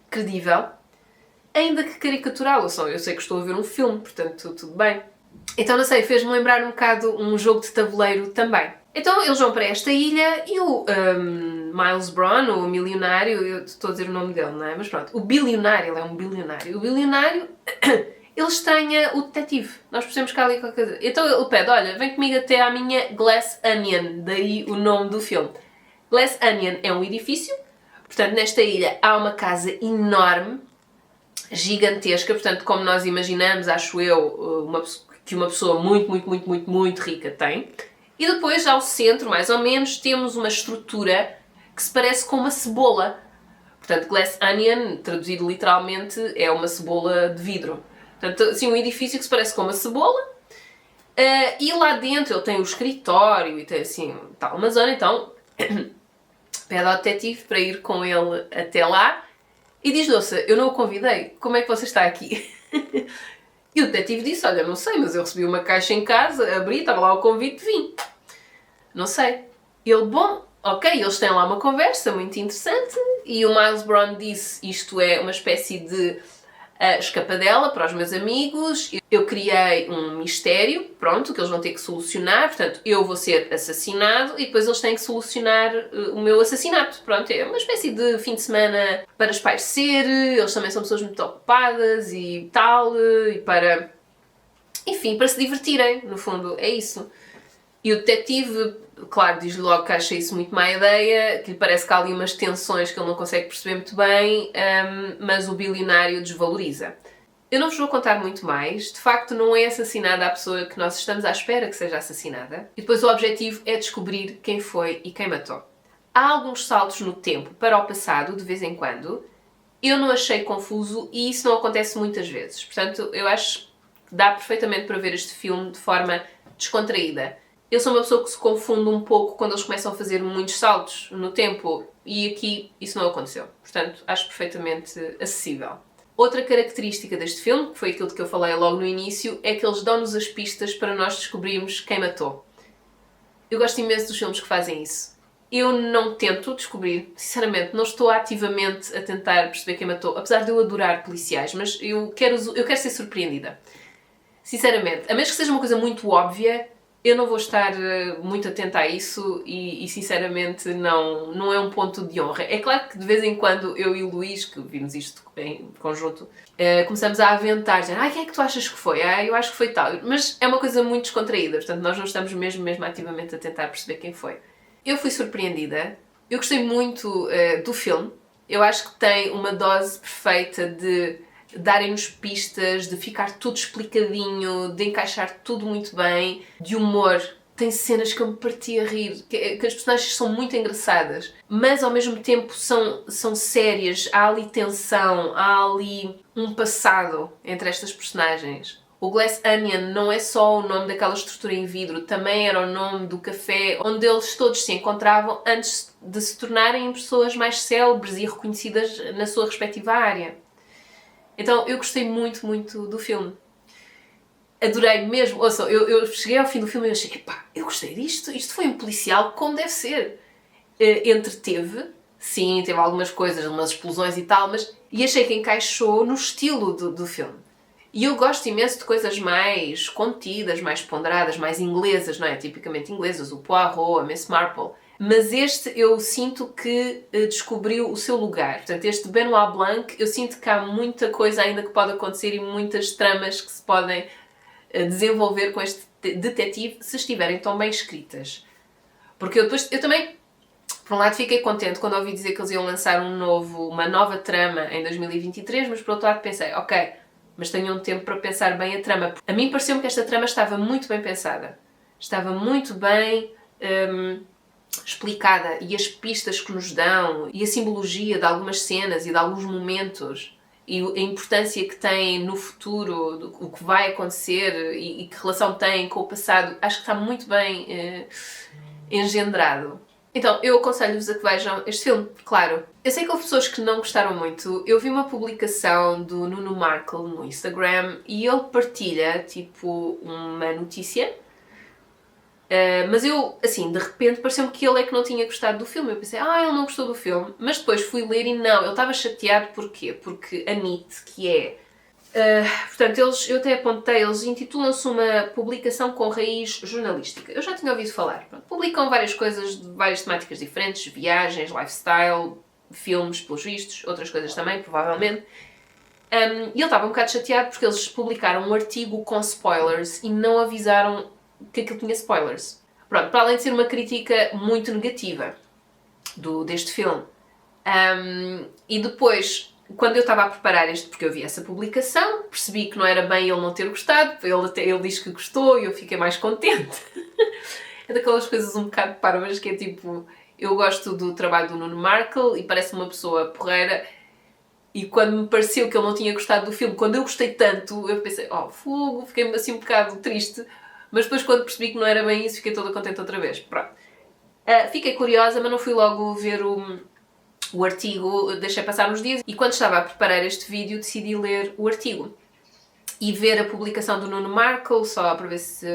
credível. Ainda que caricatural. Eu sei que estou a ver um filme, portanto tudo bem. Então, não sei, fez-me lembrar um bocado um jogo de tabuleiro também. Então eles vão para esta ilha e o Miles Braun, o milionário, eu estou a dizer o nome dele, não é? Mas pronto, o bilionário, ele é um bilionário. O bilionário, ele estranha o detetive. Nós percebemos que há ali qualquer coisa. Então ele pede, olha, vem comigo até à minha Glass Onion, daí o nome do filme. Glass Onion é um edifício, portanto nesta ilha há uma casa enorme, gigantesca, portanto como nós imaginamos, acho eu, que uma pessoa muito rica tem. E depois, ao centro, mais ou menos, temos uma estrutura que se parece com uma cebola. Portanto, glass onion, traduzido literalmente, é uma cebola de vidro. Portanto, assim, um edifício que se parece com uma cebola. E lá dentro ele tem o escritório e tem assim, tal, uma zona. Então, pede ao detetive para ir com ele até lá. E diz-lhe, ouça, eu não o convidei, como é que você está aqui? E o detetive disse, olha, não sei, mas eu recebi uma caixa em casa, abri, estava lá o convite, vim. Não sei. Ele, bom, ok, eles têm lá uma conversa muito interessante e o Miles Braun disse, isto é uma espécie de escapadela para os meus amigos, eu criei um mistério, pronto, que eles vão ter que solucionar, portanto, eu vou ser assassinado e depois eles têm que solucionar o meu assassinato, pronto, é uma espécie de fim de semana para espairecer, eles também são pessoas muito ocupadas e tal, e para, enfim, para se divertirem, no fundo, é isso. E o detetive, claro, diz logo que acha isso muito má ideia, que lhe parece que há ali umas tensões que ele não consegue perceber muito bem, mas o bilionário desvaloriza. Eu não vos vou contar muito mais. De facto, não é assassinada a pessoa que nós estamos à espera que seja assassinada. E depois o objetivo é descobrir quem foi e quem matou. Há alguns saltos no tempo para o passado, de vez em quando. Eu não achei confuso e isso não acontece muitas vezes. Portanto, eu acho que dá perfeitamente para ver este filme de forma descontraída. Eu sou uma pessoa que se confunde um pouco quando eles começam a fazer muitos saltos no tempo e aqui isso não aconteceu. Portanto, acho perfeitamente acessível. Outra característica deste filme, que foi aquilo que eu falei logo no início, é que eles dão-nos as pistas para nós descobrirmos quem matou. Eu gosto imenso dos filmes que fazem isso. Eu não tento descobrir, sinceramente, não estou ativamente a tentar perceber quem matou, apesar de eu adorar policiais, mas eu quero ser surpreendida. Sinceramente, a menos que seja uma coisa muito óbvia, eu não vou estar muito atenta a isso e sinceramente não é um ponto de honra. É claro que de vez em quando eu e o Luís, que vimos isto em conjunto, começamos a aventar, dizendo, quem é que tu achas que foi? Eu acho que foi tal. Mas é uma coisa muito descontraída, portanto nós não estamos mesmo ativamente a tentar perceber quem foi. Eu fui surpreendida, eu gostei muito do filme, eu acho que tem uma dose perfeita de darem-nos pistas, de ficar tudo explicadinho, de encaixar tudo muito bem, de humor. Tem cenas que eu me parti a rir, que as personagens são muito engraçadas, mas ao mesmo tempo são sérias, há ali tensão, há ali um passado entre estas personagens. O Glass Onion não é só o nome daquela estrutura em vidro, também era o nome do café onde eles todos se encontravam antes de se tornarem pessoas mais célebres e reconhecidas na sua respectiva área. Então eu gostei muito, muito do filme. Adorei mesmo. Ouçam, eu cheguei ao fim do filme e achei, epá, eu gostei disto, isto foi um policial como deve ser. Entreteve, sim, teve algumas coisas, umas explosões e tal, mas e achei que encaixou no estilo do filme. E eu gosto imenso de coisas mais contidas, mais ponderadas, mais inglesas, não é? Tipicamente inglesas, o Poirot, a Miss Marple. Mas este eu sinto que descobriu o seu lugar. Portanto, este Benoit Blanc, eu sinto que há muita coisa ainda que pode acontecer e muitas tramas que se podem desenvolver com este detetive se estiverem tão bem escritas. Porque eu também, por um lado, fiquei contente quando ouvi dizer que eles iam lançar uma nova trama em 2023, mas por outro lado pensei, ok, mas tenham um tempo para pensar bem a trama. A mim pareceu-me que esta trama estava muito bem pensada. Estava muito bem explicada, e as pistas que nos dão, e a simbologia de algumas cenas e de alguns momentos, e a importância que tem no futuro, o que vai acontecer e que relação tem com o passado, acho que está muito bem engendrado. Então, eu aconselho-vos a que vejam este filme, claro. Eu sei que houve pessoas que não gostaram muito. Eu vi uma publicação do Nuno Markle no Instagram e ele partilha, tipo, uma notícia. Mas eu, assim, de repente pareceu-me que ele é que não tinha gostado do filme. Eu pensei, ele não gostou do filme. Mas depois fui ler e não, ele estava chateado. Porquê? Porque a NIT, que é... portanto, eu até apontei, eles intitulam-se uma publicação com raiz jornalística. Eu já tinha ouvido falar. Pronto, publicam várias coisas de várias temáticas diferentes, viagens, lifestyle, filmes, pelos vistos, outras coisas também, provavelmente. E ele estava um bocado chateado porque eles publicaram um artigo com spoilers e não avisaram que aquilo tinha spoilers. Pronto, para além de ser uma crítica muito negativa deste filme. E depois, quando eu estava a preparar este, porque eu vi essa publicação, percebi que não era bem ele não ter gostado, ele diz que gostou e eu fiquei mais contente. É daquelas coisas um bocado parvas que é tipo, eu gosto do trabalho do Nuno Markle e parece uma pessoa porreira, e quando me pareceu que ele não tinha gostado do filme, quando eu gostei tanto, eu pensei, fogo, fiquei assim um bocado triste, mas depois quando percebi que não era bem isso, fiquei toda contente outra vez. Pronto. Fiquei curiosa, mas não fui logo ver o artigo, deixei passar uns dias e quando estava a preparar este vídeo decidi ler o artigo e ver a publicação do Nuno Markle, só para ver se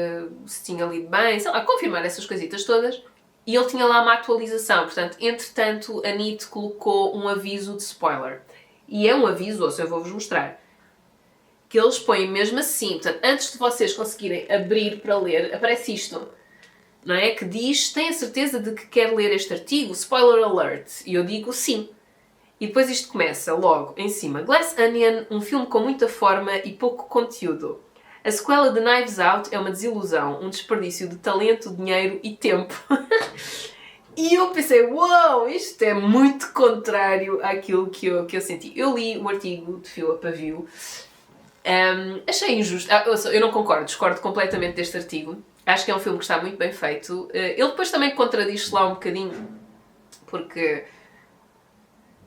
tinha lido bem, sei lá, confirmar essas coisitas todas, e ele tinha lá uma atualização. Portanto, entretanto, a NIT colocou um aviso de spoiler. E é um aviso, ou seja, eu vou-vos mostrar, que eles põem mesmo assim. Portanto, antes de vocês conseguirem abrir para ler, aparece isto, não é? Que diz, tem a certeza de que quer ler este artigo? Spoiler alert. E eu digo sim. E depois isto começa logo em cima. Glass Onion, um filme com muita forma e pouco conteúdo. A sequela de Knives Out é uma desilusão, um desperdício de talento, dinheiro e tempo. E eu pensei, uau, isto é muito contrário àquilo que eu senti. Eu li o artigo de fio a pavio. Achei injusto. Eu não concordo, discordo completamente deste artigo. Acho que é um filme que está muito bem feito. Ele depois também contradiz-se lá um bocadinho, porque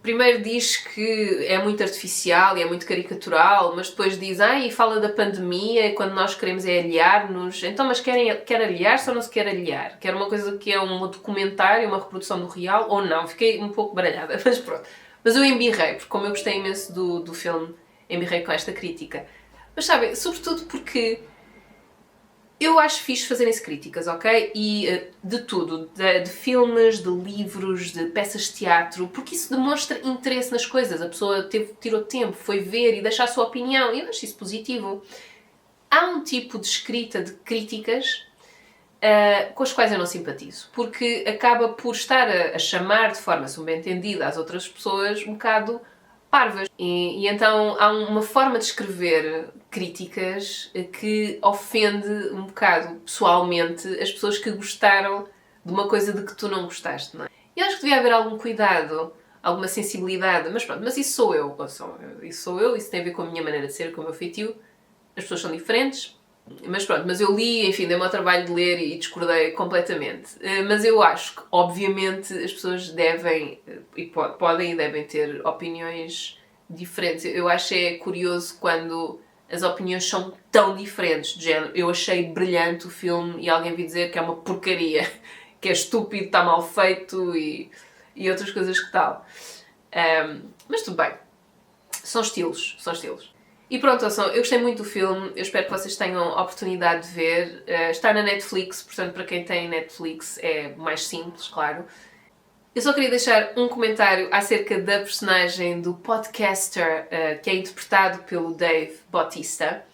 primeiro diz que é muito artificial e é muito caricatural, mas depois diz, e fala da pandemia e quando nós queremos é aliar-nos. Então, mas quer aliar-se ou não se quer aliar? Quer uma coisa que é um documentário, uma reprodução do real ou não? Fiquei um pouco baralhada, mas pronto. Mas eu embirrei, porque como eu gostei imenso do filme, embirrei com esta crítica. Mas sabem, sobretudo porque eu acho fixe fazerem-se críticas, ok? E de tudo, de filmes, de livros, de peças de teatro, porque isso demonstra interesse nas coisas. A pessoa tirou tempo, foi ver e deixar a sua opinião, e eu acho isso positivo. Há um tipo de escrita de críticas com as quais eu não simpatizo, porque acaba por estar a chamar de forma subentendida às outras pessoas um bocado parvas. E então há uma forma de escrever críticas que ofende um bocado pessoalmente as pessoas que gostaram de uma coisa de que tu não gostaste, não é? Eu acho que devia haver algum cuidado, alguma sensibilidade, mas pronto, mas isso sou eu, isso tem a ver com a minha maneira de ser, com o meu feitio. As pessoas são diferentes, mas pronto, mas eu li, enfim, dei-me ao trabalho de ler e discordei completamente. Mas eu acho que, obviamente, as pessoas devem, e podem e devem ter opiniões diferentes. Eu achei curioso quando as opiniões são tão diferentes, de género. Eu achei brilhante o filme e alguém vir dizer que é uma porcaria, que é estúpido, está mal feito e... e outras coisas que tal. Mas tudo bem. São estilos, são estilos. E pronto, eu gostei muito do filme, eu espero que vocês tenham a oportunidade de ver. Está na Netflix, portanto para quem tem Netflix é mais simples, claro. Eu só queria deixar um comentário acerca da personagem do podcaster que é interpretado pelo Dave Bautista.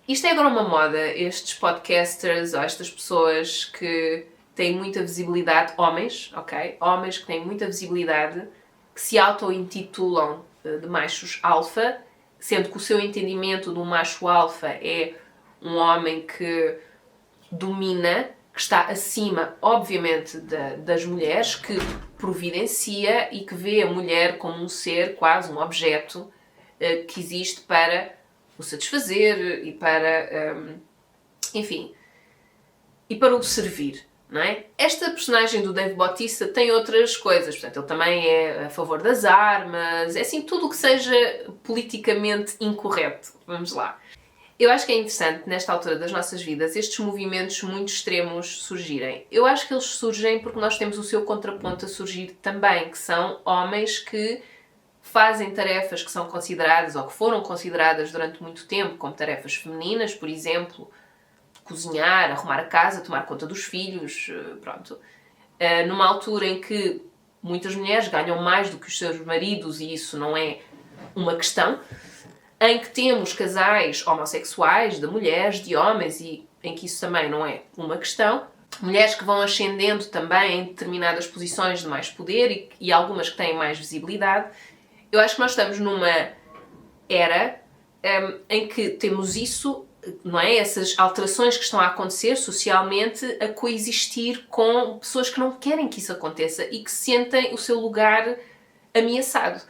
Isto é agora uma moda, estes podcasters ou estas pessoas que têm muita visibilidade, homens, ok? Homens que têm muita visibilidade, que se auto-intitulam de machos alfa, sendo que o seu entendimento de um macho alfa é um homem que domina, que está acima, obviamente, das mulheres, que providencia e que vê a mulher como um ser, quase um objeto, que existe para o satisfazer e para, enfim, e para o servir, não é? Esta personagem do Dave Bautista tem outras coisas, portanto, ele também é a favor das armas, é assim, tudo o que seja politicamente incorreto, vamos lá. Eu acho que é interessante, nesta altura das nossas vidas, estes movimentos muito extremos surgirem. Eu acho que eles surgem porque nós temos o seu contraponto a surgir também, que são homens que fazem tarefas que são consideradas, ou que foram consideradas durante muito tempo, como tarefas femininas, por exemplo, cozinhar, arrumar a casa, tomar conta dos filhos, pronto. Numa altura em que muitas mulheres ganham mais do que os seus maridos e isso não é uma questão, em que temos casais homossexuais, de mulheres, de homens, e em que isso também não é uma questão, mulheres que vão ascendendo também em determinadas posições de mais poder e algumas que têm mais visibilidade. Eu acho que nós estamos numa era em que temos isso, não é? Essas alterações que estão a acontecer socialmente a coexistir com pessoas que não querem que isso aconteça e que sentem o seu lugar ameaçado.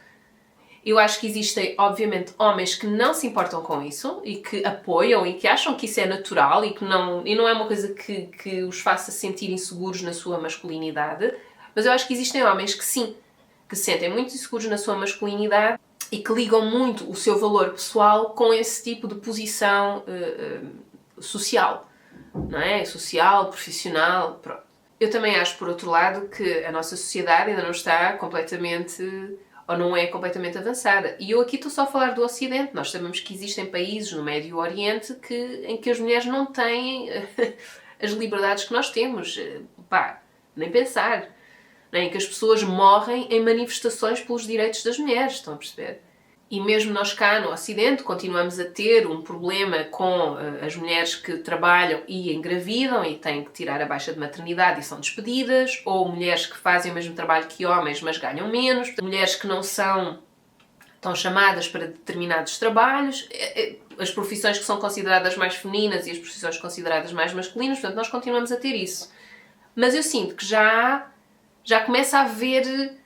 Eu acho que existem, obviamente, homens que não se importam com isso e que apoiam e que acham que isso é natural e que não é uma coisa que os faça sentir inseguros na sua masculinidade. Mas eu acho que existem homens que sim, que se sentem muito inseguros na sua masculinidade e que ligam muito o seu valor pessoal com esse tipo de posição social, não é? Social, profissional, pronto. Eu também acho, por outro lado, que a nossa sociedade ainda não está completamente, ou não é completamente avançada. E eu aqui estou só a falar do Ocidente. Nós sabemos que existem países no Médio Oriente em que as mulheres não têm as liberdades que nós temos. Pá, nem pensar. Em que as pessoas morrem em manifestações pelos direitos das mulheres, estão a perceber? E mesmo nós cá no Ocidente continuamos a ter um problema com as mulheres que trabalham e engravidam e têm que tirar a baixa de maternidade e são despedidas, ou mulheres que fazem o mesmo trabalho que homens mas ganham menos, mulheres que não são tão chamadas para determinados trabalhos, as profissões que são consideradas mais femininas e as profissões consideradas mais masculinas, portanto nós continuamos a ter isso. Mas eu sinto que já começa a haver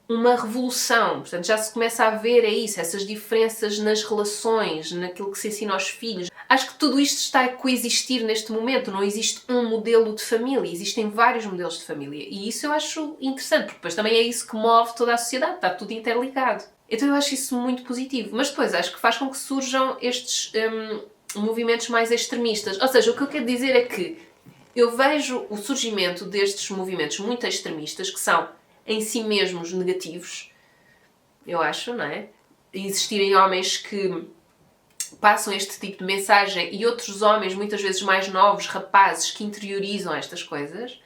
uma revolução, portanto já se começa a ver isso, essas diferenças nas relações, naquilo que se ensina aos filhos. Acho que tudo isto está a coexistir neste momento, não existe um modelo de família, existem vários modelos de família e isso eu acho interessante, porque depois também é isso que move toda a sociedade, está tudo interligado. Então eu acho isso muito positivo, mas depois acho que faz com que surjam estes movimentos mais extremistas, ou seja, o que eu quero dizer é que eu vejo o surgimento destes movimentos muito extremistas, que são em si mesmos negativos, eu acho, não é? Existirem homens que passam este tipo de mensagem e outros homens, muitas vezes mais novos, rapazes, que interiorizam estas coisas.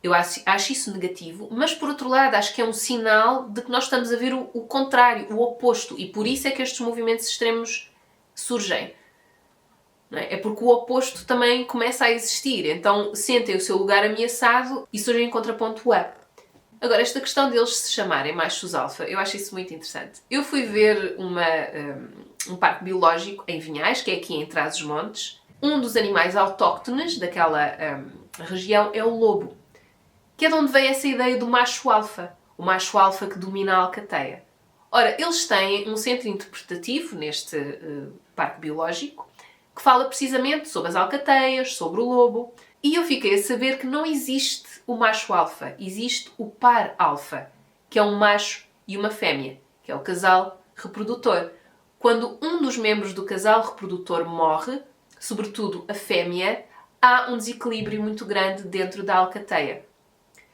Eu acho isso negativo, mas por outro lado acho que é um sinal de que nós estamos a ver o contrário, o oposto, e por isso é que estes movimentos extremos surgem. É porque o oposto também começa a existir, então sentem o seu lugar ameaçado e surgem em contraponto a. Agora, esta questão deles se chamarem machos alfa, eu acho isso muito interessante. Eu fui ver um parque biológico em Vinhais, que é aqui em Trás-os-Montes. Um dos animais autóctones daquela região é o lobo, que é de onde veio essa ideia do macho alfa, o macho alfa que domina a alcateia. Ora, eles têm um centro interpretativo neste parque biológico, que fala precisamente sobre as alcateias, sobre o lobo, e eu fiquei a saber que não existe o macho alfa, existe o par alfa, que é um macho e uma fêmea, que é o casal reprodutor. Quando um dos membros do casal reprodutor morre, sobretudo a fêmea, há um desequilíbrio muito grande dentro da alcateia.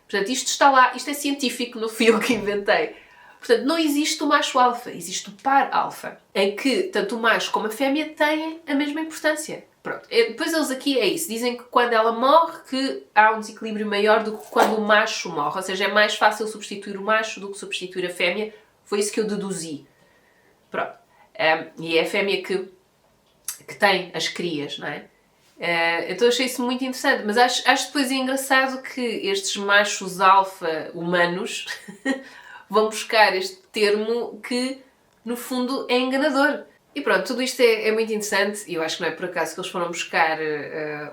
Portanto, isto está lá, isto é científico, não fui eu que inventei. Portanto, não existe o macho alfa, existe o par alfa, em que tanto o macho como a fêmea têm a mesma importância. Pronto. Depois eles aqui é isso, dizem que quando ela morre que há um desequilíbrio maior do que quando o macho morre, ou seja, é mais fácil substituir o macho do que substituir a fêmea. Foi isso que eu deduzi. Pronto. E é a fêmea que tem as crias, não é? Então achei isso muito interessante, mas acho depois engraçado que estes machos alfa humanos vão buscar este termo que, no fundo, é enganador. E pronto, tudo isto é muito interessante e eu acho que não é por acaso que eles foram buscar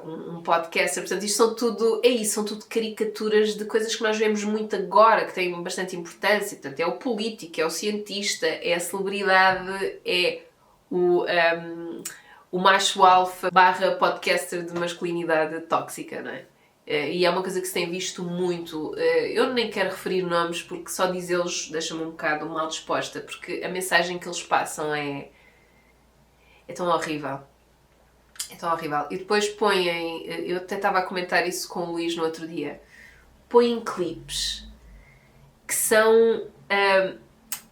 um podcaster. Portanto, isto são tudo, são tudo caricaturas de coisas que nós vemos muito agora, que têm bastante importância. Portanto, é o político, é o cientista, é a celebridade, é o macho alfa / podcaster de masculinidade tóxica, não é? E é uma coisa que se tem visto muito. Eu nem quero referir nomes porque só dizê-los deixa-me um bocado mal disposta, porque a mensagem que eles passam é tão horrível. É tão horrível. E depois põem, eu até estava a comentar isso com o Luís no outro dia, põem clipes que são...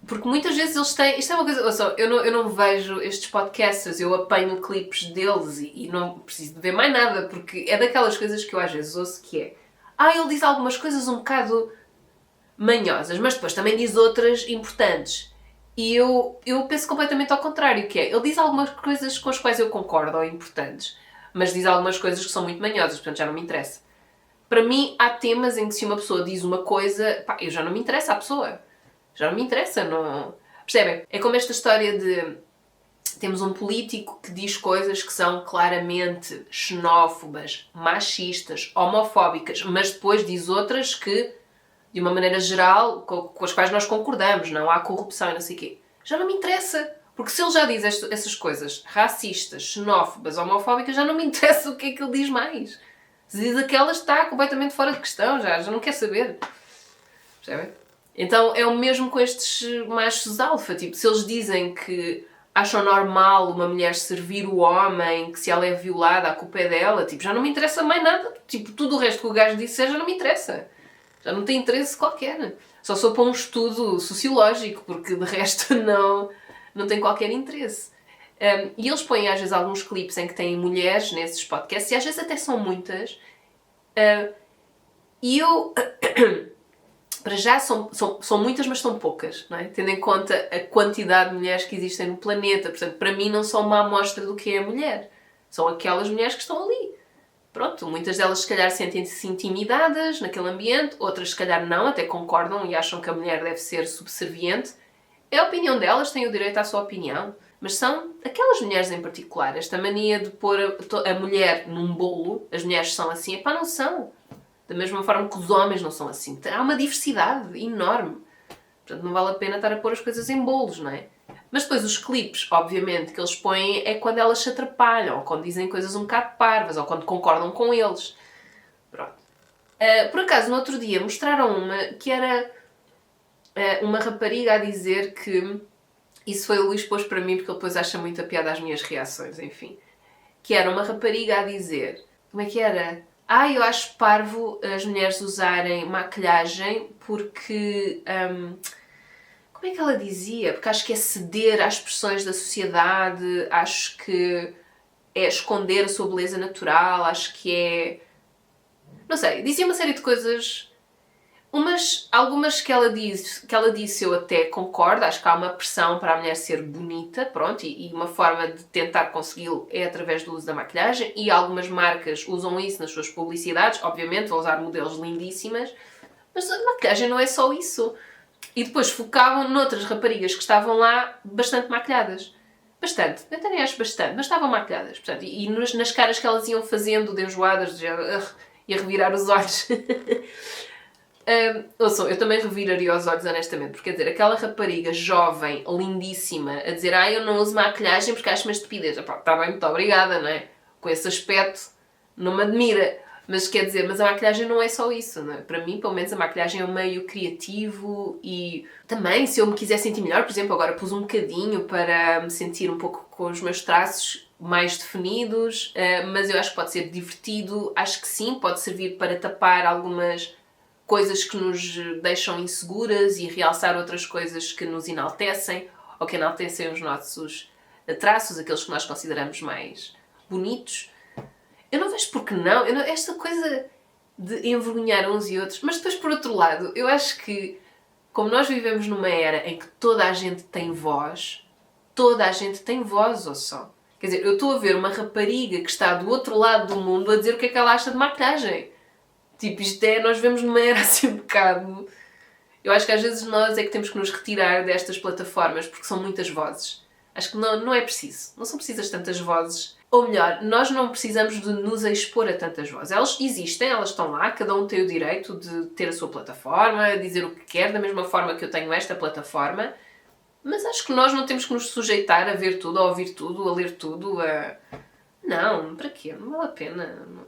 porque muitas vezes eles têm... Isto é uma coisa... Ouça, eu não vejo estes podcasters, eu apanho clipes deles e não preciso de ver mais nada, porque é daquelas coisas que eu às vezes ouço que é... ele diz algumas coisas um bocado manhosas, mas depois também diz outras importantes. E eu penso completamente ao contrário, que é... Ele diz algumas coisas com as quais eu concordo, ou importantes, mas diz algumas coisas que são muito manhosas, portanto já não me interessa. Para mim, há temas em que se uma pessoa diz uma coisa... eu já não me interessa a pessoa. Já não me interessa, não... Percebem? É como esta história de... Temos um político que diz coisas que são claramente xenófobas, machistas, homofóbicas, mas depois diz outras que, de uma maneira geral, com as quais nós concordamos, não há corrupção e não sei o quê. Já não me interessa. Porque se ele já diz essas coisas racistas, xenófobas, homofóbicas, já não me interessa o que é que ele diz mais. Se diz aquelas, está completamente fora de questão, já não quer saber. Percebem? Então é o mesmo com estes machos alfa, tipo, se eles dizem que acham normal uma mulher servir o homem, que se ela é violada a culpa é dela, tipo, já não me interessa mais nada, tipo, tudo o resto que o gajo disser já não me interessa, já não tem interesse qualquer, só sou para um estudo sociológico, porque de resto não tem qualquer interesse. E eles põem às vezes alguns clipes em que têm mulheres nesses podcasts, e às vezes até são muitas, e eu... Para já são muitas, mas são poucas, não é? Tendo em conta a quantidade de mulheres que existem no planeta. Portanto, para mim não são uma amostra do que é a mulher. São aquelas mulheres que estão ali. Pronto, muitas delas se calhar sentem-se intimidadas naquele ambiente, outras se calhar não, até concordam e acham que a mulher deve ser subserviente. É a opinião delas, têm o direito à sua opinião. Mas são aquelas mulheres em particular. Esta mania de pôr a mulher num bolo, as mulheres são assim, não são. Da mesma forma que os homens não são assim. Há uma diversidade enorme. Portanto, não vale a pena estar a pôr as coisas em bolos, não é? Mas depois os clipes, obviamente, que eles põem é quando elas se atrapalham, ou quando dizem coisas um bocado parvas, ou quando concordam com eles. Pronto. Por acaso, no outro dia, mostraram uma que era uma rapariga a dizer que... Isso foi o Luís pôs para mim, porque ele depois acha muita piada às minhas reações, enfim. Que era uma rapariga a dizer... Como é que era? Eu acho parvo as mulheres usarem maquilhagem porque... como é que ela dizia? Porque acho que é ceder às pressões da sociedade, acho que é esconder a sua beleza natural, acho que é... Não sei, dizia uma série de coisas... Algumas que ela disse eu até concordo, acho que há uma pressão para a mulher ser bonita, pronto, e uma forma de tentar consegui-lo é através do uso da maquilhagem, e algumas marcas usam isso nas suas publicidades, obviamente vão usar modelos lindíssimas, mas a maquilhagem não é só isso. E depois focavam noutras raparigas que estavam lá bastante maquilhadas. Bastante, eu também acho bastante, mas estavam maquilhadas, portanto, e nas caras que elas iam fazendo de enjoadas, e a revirar os olhos... eu também reviraria os olhos honestamente, porque quer dizer, aquela rapariga jovem, lindíssima, a dizer eu não uso maquilhagem porque acho uma estupidez. Está bem, muito obrigada, não é? Com esse aspecto não me admira, mas quer dizer, mas a maquilhagem não é só isso, não é? Para mim, pelo menos, a maquilhagem é um meio criativo e também, se eu me quiser sentir melhor, por exemplo, agora pus um bocadinho para me sentir um pouco com os meus traços mais definidos, mas eu acho que pode ser divertido, acho que sim, pode servir para tapar algumas coisas que nos deixam inseguras e realçar outras coisas que nos enaltecem ou que enaltecem os nossos traços, aqueles que nós consideramos mais bonitos. Eu não vejo porque não. Esta coisa de envergonhar uns e outros. Mas depois, por outro lado, eu acho que, como nós vivemos numa era em que toda a gente tem voz, ouçam. Quer dizer, eu estou a ver uma rapariga que está do outro lado do mundo a dizer o que é que ela acha de maquilhagem. Tipo, nós vivemos numa era assim um bocado... Eu acho que às vezes nós é que temos que nos retirar destas plataformas porque são muitas vozes. Acho que não é preciso. Não são precisas tantas vozes. Ou melhor, nós não precisamos de nos expor a tantas vozes. Elas existem, elas estão lá, cada um tem o direito de ter a sua plataforma, dizer o que quer, da mesma forma que eu tenho esta plataforma. Mas acho que nós não temos que nos sujeitar a ver tudo, a ouvir tudo, a ler tudo, a... Não, para quê? Não vale a pena. Não.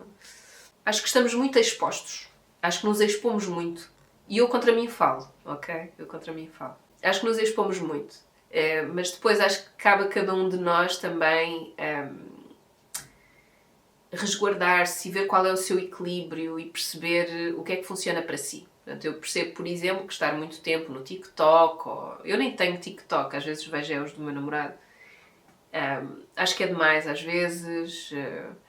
Acho que estamos muito expostos. Acho que nos expomos muito. E eu contra mim falo, ok? Eu contra mim falo. Acho que nos expomos muito. Mas depois acho que cabe a cada um de nós também resguardar-se e ver qual é o seu equilíbrio e perceber o que é que funciona para si. Portanto, eu percebo, por exemplo, que estar muito tempo no TikTok, ou... eu nem tenho TikTok, às vezes vejo os do meu namorado. Acho que é demais às vezes.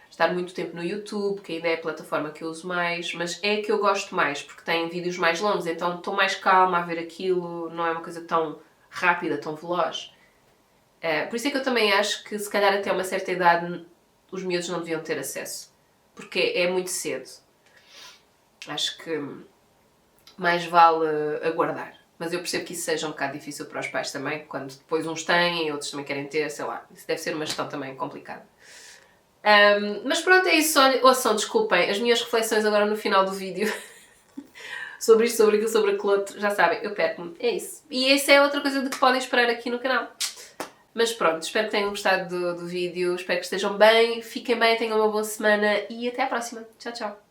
Estar muito tempo no YouTube, que ainda é a plataforma que eu uso mais, mas é a que eu gosto mais, porque tem vídeos mais longos, então estou mais calma a ver aquilo, não é uma coisa tão rápida, tão veloz. Por isso é que eu também acho que, se calhar até uma certa idade, os miúdos não deviam ter acesso, porque é muito cedo. Acho que mais vale aguardar. Mas eu percebo que isso seja um bocado difícil para os pais também, quando depois uns têm e outros também querem ter, sei lá. Isso deve ser uma gestão também complicada. Mas pronto, é isso. Ouçam, desculpem, as minhas reflexões agora no final do vídeo sobre isto, sobre aquilo, sobre aquilo outro, já sabem, eu perco-me. É isso. E isso é outra coisa de que podem esperar aqui no canal. Mas pronto, espero que tenham gostado do vídeo, espero que estejam bem, fiquem bem, tenham uma boa semana e até à próxima. Tchau, tchau.